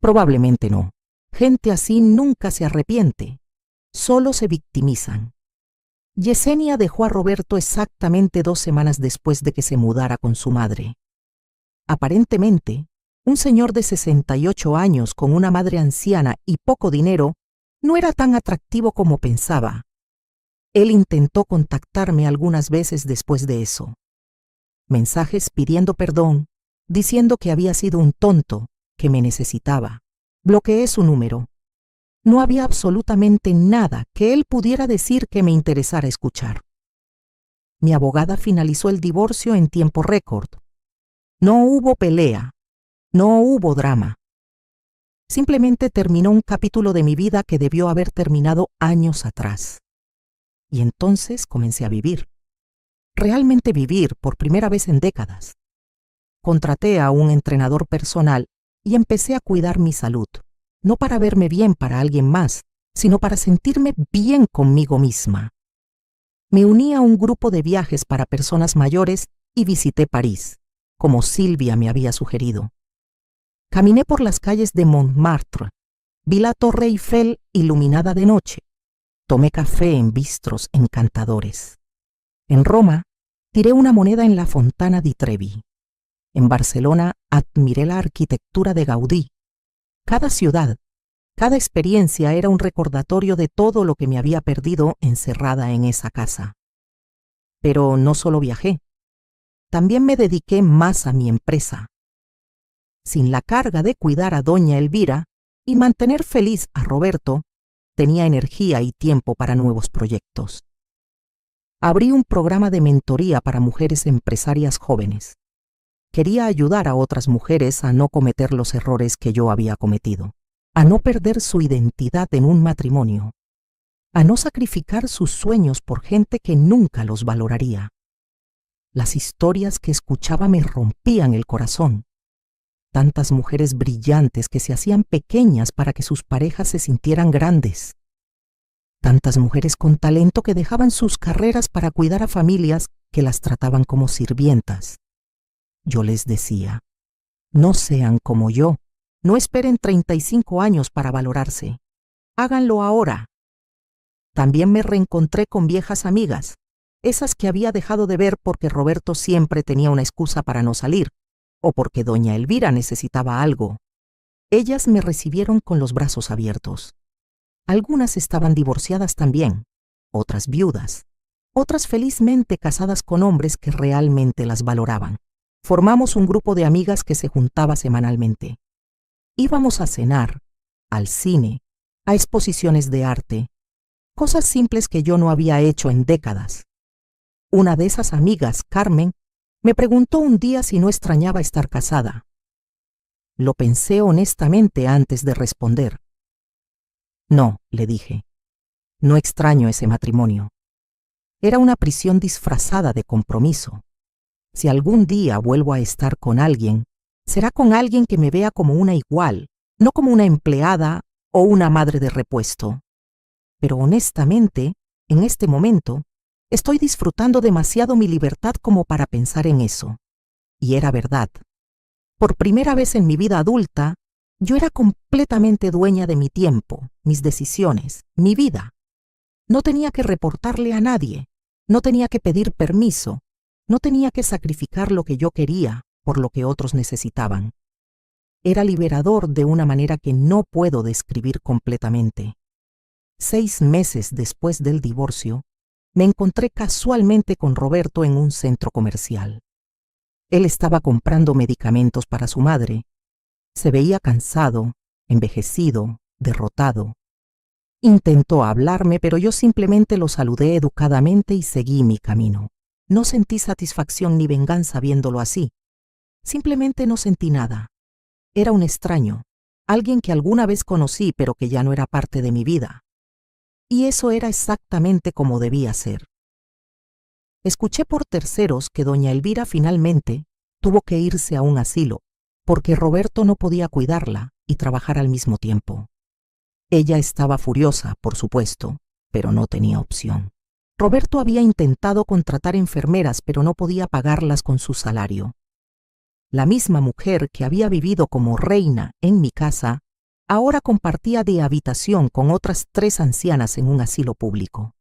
Probablemente no. Gente así nunca se arrepiente. Solo se victimizan. Yesenia dejó a Roberto exactamente 2 semanas después de que se mudara con su madre. Aparentemente, un señor de 68 años con una madre anciana y poco dinero no era tan atractivo como pensaba. Él intentó contactarme algunas veces después de eso. Mensajes pidiendo perdón, diciendo que había sido un tonto, que me necesitaba. Bloqueé su número. No había absolutamente nada que él pudiera decir que me interesara escuchar. Mi abogada finalizó el divorcio en tiempo récord. No hubo pelea, no hubo drama. Simplemente terminó un capítulo de mi vida que debió haber terminado años atrás. Y entonces comencé a vivir. Realmente vivir por primera vez en décadas. Contraté a un entrenador personal y empecé a cuidar mi salud, no para verme bien para alguien más, sino para sentirme bien conmigo misma. Me uní a un grupo de viajes para personas mayores y visité París, como Silvia me había sugerido. Caminé por las calles de Montmartre, vi la Torre Eiffel iluminada de noche, tomé café en bistros encantadores. En Roma, tiré una moneda en la Fontana di Trevi. En Barcelona, admiré la arquitectura de Gaudí. Cada ciudad, cada experiencia era un recordatorio de todo lo que me había perdido encerrada en esa casa. Pero no solo viajé, también me dediqué más a mi empresa. Sin la carga de cuidar a doña Elvira y mantener feliz a Roberto, tenía energía y tiempo para nuevos proyectos. Abrí un programa de mentoría para mujeres empresarias jóvenes. Quería ayudar a otras mujeres a no cometer los errores que yo había cometido, a no perder su identidad en un matrimonio, a no sacrificar sus sueños por gente que nunca los valoraría. Las historias que escuchaba me rompían el corazón. Tantas mujeres brillantes que se hacían pequeñas para que sus parejas se sintieran grandes. Tantas mujeres con talento que dejaban sus carreras para cuidar a familias que las trataban como sirvientas. Yo les decía, no sean como yo, no esperen 35 años para valorarse. Háganlo ahora. También me reencontré con viejas amigas, esas que había dejado de ver porque Roberto siempre tenía una excusa para no salir, o porque doña Elvira necesitaba algo. Ellas me recibieron con los brazos abiertos. Algunas estaban divorciadas también, otras viudas, otras felizmente casadas con hombres que realmente las valoraban. Formamos un grupo de amigas que se juntaba semanalmente. Íbamos a cenar, al cine, a exposiciones de arte, cosas simples que yo no había hecho en décadas. Una de esas amigas, Carmen, me preguntó un día si no extrañaba estar casada. Lo pensé honestamente antes de responder. No, le dije, no extraño ese matrimonio. Era una prisión disfrazada de compromiso. Si algún día vuelvo a estar con alguien, será con alguien que me vea como una igual, no como una empleada o una madre de repuesto. Pero honestamente, en este momento, Estoy disfrutando demasiado mi libertad como para pensar en eso. Y era verdad. Por primera vez en mi vida adulta, yo era completamente dueña de mi tiempo, mis decisiones, mi vida. No tenía que reportarle a nadie, no tenía que pedir permiso, no tenía que sacrificar lo que yo quería por lo que otros necesitaban. Era liberador de una manera que no puedo describir completamente. 6 meses después del divorcio, me encontré casualmente con Roberto en un centro comercial. Él estaba comprando medicamentos para su madre. Se veía cansado, envejecido, derrotado. Intentó hablarme, pero yo simplemente lo saludé educadamente y seguí mi camino. No sentí satisfacción ni venganza viéndolo así. Simplemente no sentí nada. Era un extraño, alguien que alguna vez conocí pero que ya no era parte de mi vida. Y eso era exactamente como debía ser. Escuché por terceros que doña Elvira finalmente tuvo que irse a un asilo, porque Roberto no podía cuidarla y trabajar al mismo tiempo. Ella estaba furiosa, por supuesto, pero no tenía opción. Roberto había intentado contratar enfermeras, pero no podía pagarlas con su salario. La misma mujer que había vivido como reina en mi casa, ahora compartía de habitación con otras 3 ancianas en un asilo público.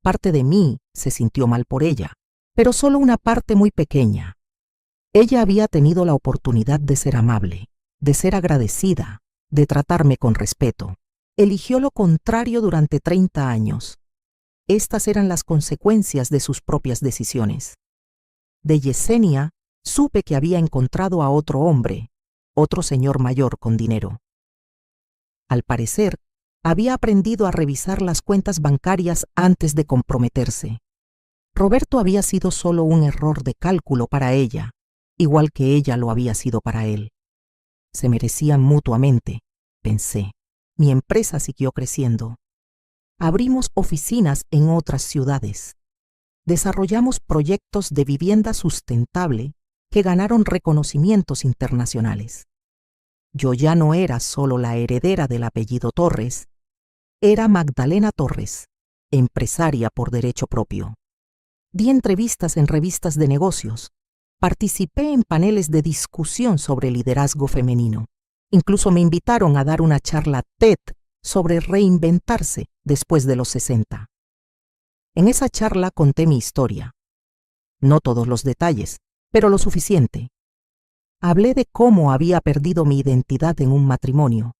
Parte de mí se sintió mal por ella, pero solo una parte muy pequeña. Ella había tenido la oportunidad de ser amable, de ser agradecida, de tratarme con respeto. Eligió lo contrario durante 30 años. Estas eran las consecuencias de sus propias decisiones. De Yesenia supe que había encontrado a otro hombre, otro señor mayor con dinero. Al parecer, había aprendido a revisar las cuentas bancarias antes de comprometerse. Roberto había sido solo un error de cálculo para ella, igual que ella lo había sido para él. Se merecían mutuamente, pensé. Mi empresa siguió creciendo. Abrimos oficinas en otras ciudades. Desarrollamos proyectos de vivienda sustentable que ganaron reconocimientos internacionales. Yo ya no era solo la heredera del apellido Torres, era Magdalena Torres, empresaria por derecho propio. Di entrevistas en revistas de negocios, participé en paneles de discusión sobre liderazgo femenino. Incluso me invitaron a dar una charla TED sobre reinventarse después de los 60. En esa charla conté mi historia. No todos los detalles, pero lo suficiente. Hablé de cómo había perdido mi identidad en un matrimonio,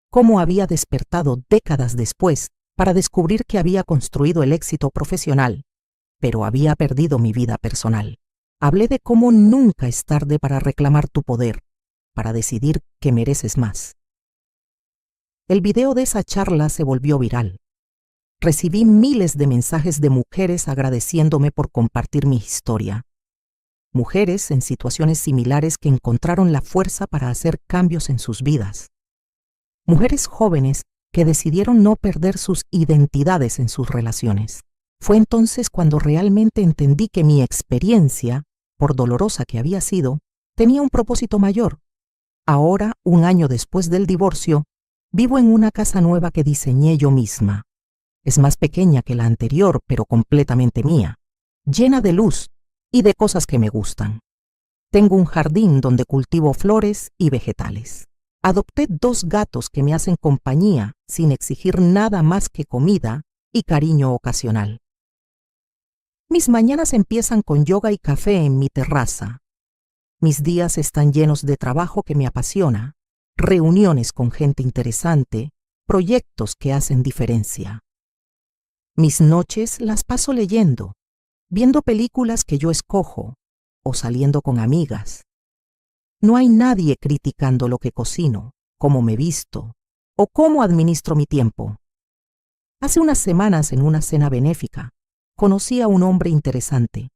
cómo había despertado décadas después para descubrir que había construido el éxito profesional, pero había perdido mi vida personal. Hablé de cómo nunca es tarde para reclamar tu poder, para decidir que mereces más. El video de esa charla se volvió viral. Recibí miles de mensajes de mujeres agradeciéndome por compartir mi historia. Mujeres en situaciones similares que encontraron la fuerza para hacer cambios en sus vidas. Mujeres jóvenes que decidieron no perder sus identidades en sus relaciones. Fue entonces cuando realmente entendí que mi experiencia, por dolorosa que había sido, tenía un propósito mayor. Ahora, 1 año después del divorcio, vivo en una casa nueva que diseñé yo misma. Es más pequeña que la anterior, pero completamente mía, llena de luz y de cosas que me gustan. Tengo un jardín donde cultivo flores y vegetales. Adopté 2 gatos que me hacen compañía sin exigir nada más que comida y cariño ocasional. Mis mañanas empiezan con yoga y café en mi terraza. Mis días están llenos de trabajo que me apasiona, reuniones con gente interesante, proyectos que hacen diferencia. Mis noches las paso leyendo, viendo películas que yo escojo o saliendo con amigas. No hay nadie criticando lo que cocino, cómo me visto o cómo administro mi tiempo. Hace unas semanas en una cena benéfica, conocí a un hombre interesante,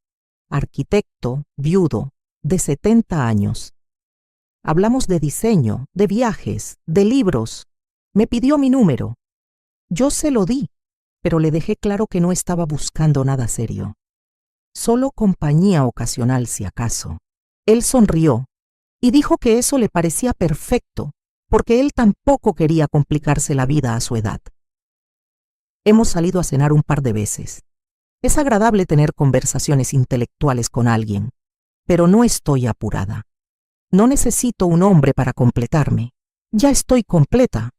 arquitecto, viudo, de 70 años. Hablamos de diseño, de viajes, de libros. Me pidió mi número. Yo se lo di, pero le dejé claro que no estaba buscando nada serio. Solo compañía ocasional si acaso. Él sonrió y dijo que eso le parecía perfecto, porque él tampoco quería complicarse la vida a su edad. Hemos salido a cenar un par de veces. Es agradable tener conversaciones intelectuales con alguien, pero no estoy apurada. No necesito un hombre para completarme. Ya estoy completa.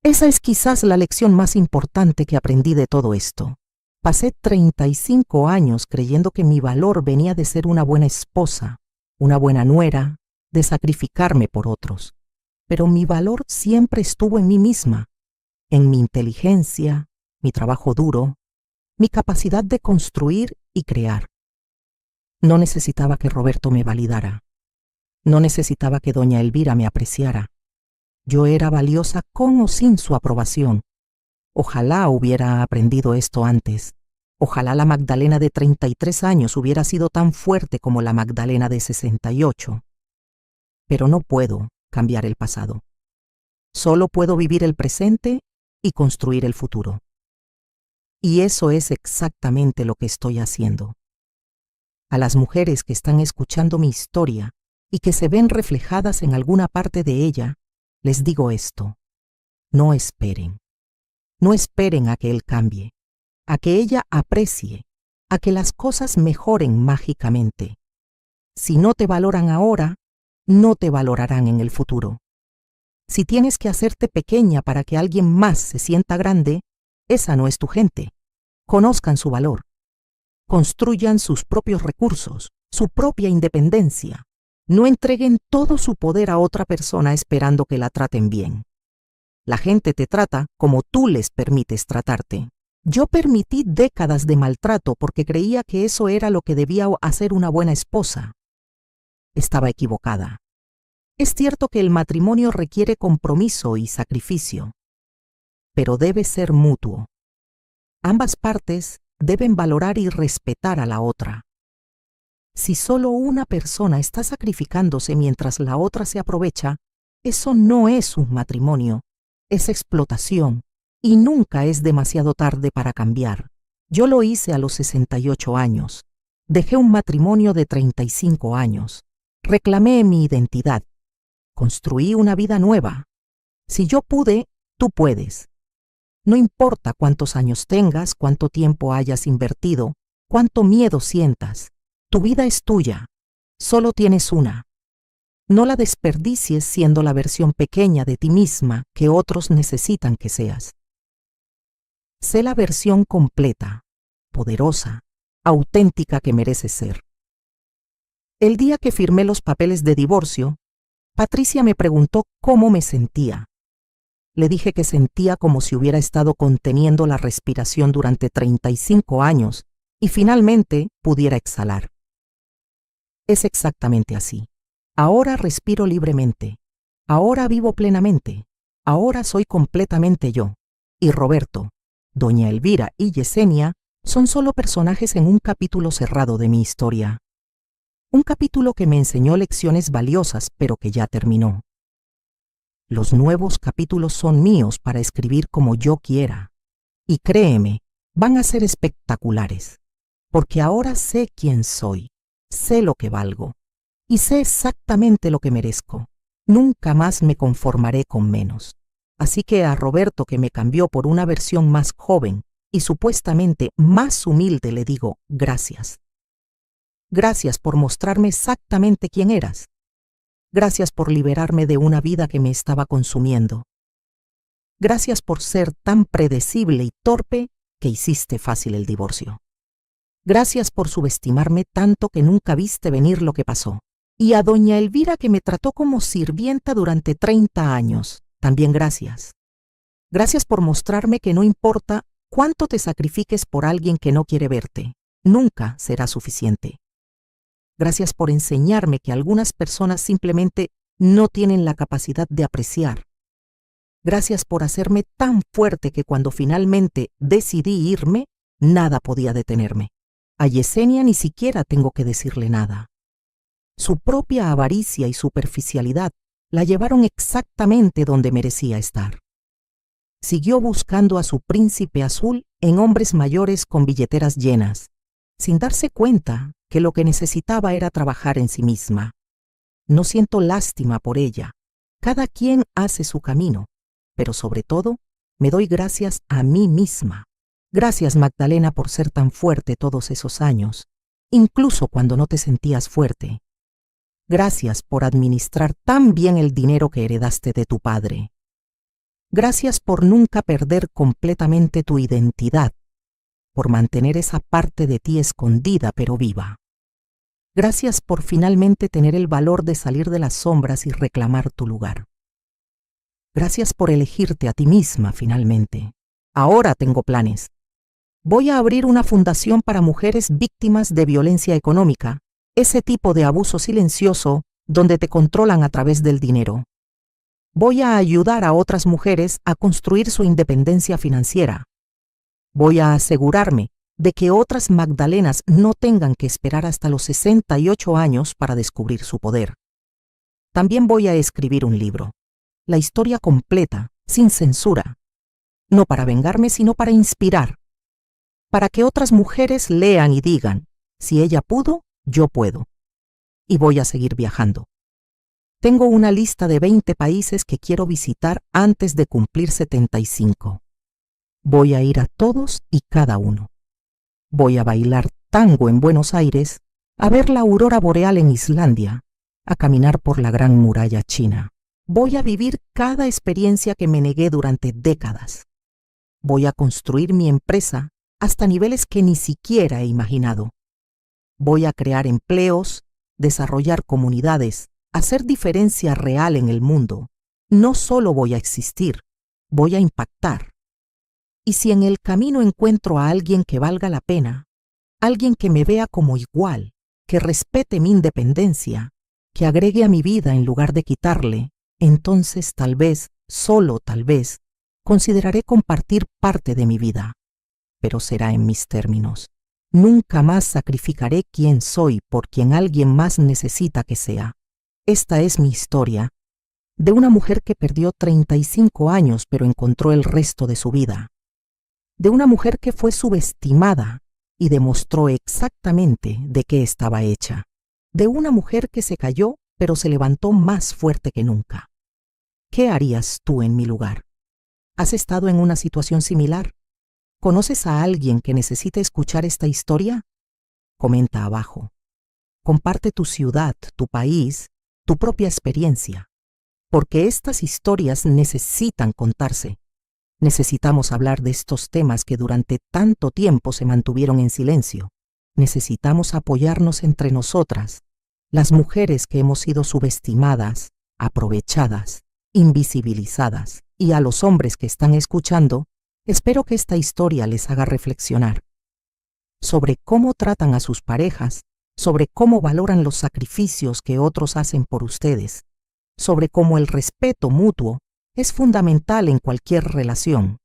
Esa es quizás la lección más importante que aprendí de todo esto. Pasé 35 años creyendo que mi valor venía de ser una buena esposa, una buena nuera, de sacrificarme por otros. Pero mi valor siempre estuvo en mí misma, en mi inteligencia, mi trabajo duro, mi capacidad de construir y crear. No necesitaba que Roberto me validara. No necesitaba que doña Elvira me apreciara. Yo era valiosa con o sin su aprobación. Ojalá hubiera aprendido esto antes. Ojalá la Magdalena de 33 años hubiera sido tan fuerte como la Magdalena de 68. Pero no puedo cambiar el pasado. Solo puedo vivir el presente y construir el futuro. Y eso es exactamente lo que estoy haciendo. A las mujeres que están escuchando mi historia y que se ven reflejadas en alguna parte de ella, les digo esto: no esperen. No esperen a que él cambie, a que ella aprecie, a que las cosas mejoren mágicamente. Si no te valoran ahora, no te valorarán en el futuro. Si tienes que hacerte pequeña para que alguien más se sienta grande, esa no es tu gente. Conozcan su valor. Construyan sus propios recursos, su propia independencia. No entreguen todo su poder a otra persona esperando que la traten bien. La gente te trata como tú les permites tratarte. Yo permití décadas de maltrato porque creía que eso era lo que debía hacer una buena esposa. Estaba equivocada. Es cierto que el matrimonio requiere compromiso y sacrificio, pero debe ser mutuo. Ambas partes deben valorar y respetar a la otra. Si solo una persona está sacrificándose mientras la otra se aprovecha, eso no es un matrimonio, es explotación, y nunca es demasiado tarde para cambiar. Yo lo hice a los 68 años. Dejé un matrimonio de 35 años. Reclamé mi identidad. Construí una vida nueva. Si yo pude, tú puedes. No importa cuántos años tengas, cuánto tiempo hayas invertido, cuánto miedo sientas. Tu vida es tuya. Solo tienes una. No la desperdicies siendo la versión pequeña de ti misma que otros necesitan que seas. Sé la versión completa, poderosa, auténtica que mereces ser. El día que firmé los papeles de divorcio, Patricia me preguntó cómo me sentía. Le dije que sentía como si hubiera estado conteniendo la respiración durante 35 años y finalmente pudiera exhalar. Es exactamente así. Ahora respiro libremente. Ahora vivo plenamente. Ahora soy completamente yo. Y Roberto, doña Elvira y Yesenia son solo personajes en un capítulo cerrado de mi historia. Un capítulo que me enseñó lecciones valiosas, pero que ya terminó. Los nuevos capítulos son míos para escribir como yo quiera. Y créeme, van a ser espectaculares. Porque ahora sé quién soy, sé lo que valgo, y sé exactamente lo que merezco. Nunca más me conformaré con menos. Así que a Roberto, que me cambió por una versión más joven y supuestamente más humilde, le digo gracias. Gracias por mostrarme exactamente quién eras. Gracias por liberarme de una vida que me estaba consumiendo. Gracias por ser tan predecible y torpe que hiciste fácil el divorcio. Gracias por subestimarme tanto que nunca viste venir lo que pasó. Y a doña Elvira, que me trató como sirvienta durante 30 años, también gracias. Gracias por mostrarme que no importa cuánto te sacrifiques por alguien que no quiere verte, nunca será suficiente. Gracias por enseñarme que algunas personas simplemente no tienen la capacidad de apreciar. Gracias por hacerme tan fuerte que cuando finalmente decidí irme, nada podía detenerme. A Yesenia ni siquiera tengo que decirle nada. Su propia avaricia y superficialidad la llevaron exactamente donde merecía estar. Siguió buscando a su príncipe azul en hombres mayores con billeteras llenas, sin darse cuenta que lo que necesitaba era trabajar en sí misma. No siento lástima por ella. Cada quien hace su camino, pero sobre todo me doy gracias a mí misma, Gracias, Magdalena, por ser tan fuerte todos esos años, incluso cuando no te sentías fuerte. Gracias por administrar tan bien el dinero que heredaste de tu padre. Gracias por nunca perder completamente tu identidad, por mantener esa parte de ti escondida pero viva. Gracias por finalmente tener el valor de salir de las sombras y reclamar tu lugar. Gracias por elegirte a ti misma finalmente. Ahora tengo planes. Voy a abrir una fundación para mujeres víctimas de violencia económica, ese tipo de abuso silencioso donde te controlan a través del dinero. Voy a ayudar a otras mujeres a construir su independencia financiera. Voy a asegurarme de que otras Magdalenas no tengan que esperar hasta los 68 años para descubrir su poder. También voy a escribir un libro, la historia completa, sin censura, no para vengarme, sino para inspirar, para que otras mujeres lean y digan, si ella pudo, yo puedo. Y voy a seguir viajando. Tengo una lista de 20 países que quiero visitar antes de cumplir 75. Voy a ir a todos y cada uno. Voy a bailar tango en Buenos Aires, a ver la aurora boreal en Islandia, a caminar por la Gran Muralla China. Voy a vivir cada experiencia que me negué durante décadas. Voy a construir mi empresa hasta niveles que ni siquiera he imaginado. Voy a crear empleos, desarrollar comunidades, hacer diferencia real en el mundo. No solo voy a existir, voy a impactar. Y si en el camino encuentro a alguien que valga la pena, alguien que me vea como igual, que respete mi independencia, que agregue a mi vida en lugar de quitarle, entonces tal vez, solo tal vez, consideraré compartir parte de mi vida. Pero será en mis términos. Nunca más sacrificaré quién soy por quien alguien más necesita que sea. Esta es mi historia, de una mujer que perdió 35 años pero encontró el resto de su vida. De una mujer que fue subestimada y demostró exactamente de qué estaba hecha. De una mujer que se cayó pero se levantó más fuerte que nunca. ¿Qué harías tú en mi lugar? ¿Has estado en una situación similar? ¿Conoces a alguien que necesite escuchar esta historia? Comenta abajo. Comparte tu ciudad, tu país, tu propia experiencia, porque estas historias necesitan contarse. Necesitamos hablar de estos temas que durante tanto tiempo se mantuvieron en silencio. Necesitamos apoyarnos entre nosotras, las mujeres que hemos sido subestimadas, aprovechadas, invisibilizadas, y a los hombres que están escuchando, espero que esta historia les haga reflexionar sobre cómo tratan a sus parejas, sobre cómo valoran los sacrificios que otros hacen por ustedes, sobre cómo el respeto mutuo es fundamental en cualquier relación.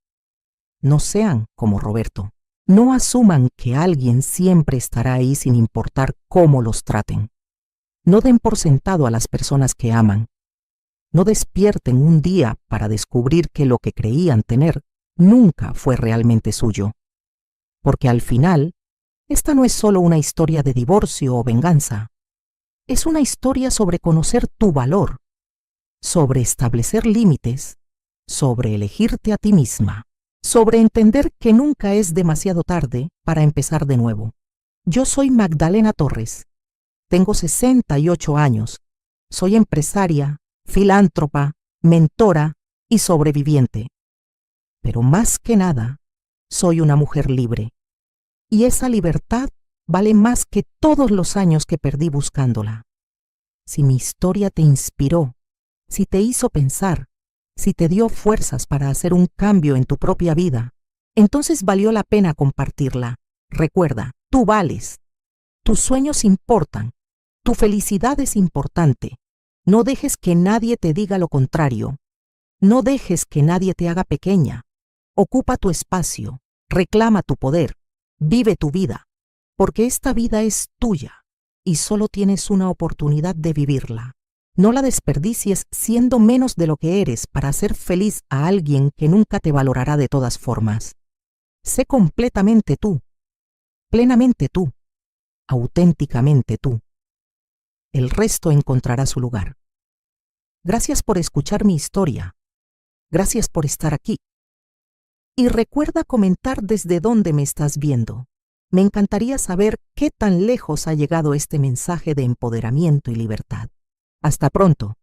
No sean como Roberto. No asuman que alguien siempre estará ahí sin importar cómo los traten. No den por sentado a las personas que aman. No despierten un día para descubrir que lo que creían tener nunca fue realmente suyo. Porque al final, esta no es solo una historia de divorcio o venganza. Es una historia sobre conocer tu valor, sobre establecer límites, sobre elegirte a ti misma, sobre entender que nunca es demasiado tarde para empezar de nuevo. Yo soy Magdalena Torres. Tengo 68 años. Soy empresaria, filántropa, mentora y sobreviviente. Pero más que nada, soy una mujer libre. Y esa libertad vale más que todos los años que perdí buscándola. Si mi historia te inspiró, si te hizo pensar, si te dio fuerzas para hacer un cambio en tu propia vida, entonces valió la pena compartirla. Recuerda, tú vales. Tus sueños importan. Tu felicidad es importante. No dejes que nadie te diga lo contrario. No dejes que nadie te haga pequeña. Ocupa tu espacio. Reclama tu poder. Vive tu vida. Porque esta vida es tuya y solo tienes una oportunidad de vivirla. No la desperdicies siendo menos de lo que eres para hacer feliz a alguien que nunca te valorará de todas formas. Sé completamente tú, plenamente tú, auténticamente tú. El resto encontrará su lugar. Gracias por escuchar mi historia. Gracias por estar aquí. Y recuerda comentar desde dónde me estás viendo. Me encantaría saber qué tan lejos ha llegado este mensaje de empoderamiento y libertad. Hasta pronto.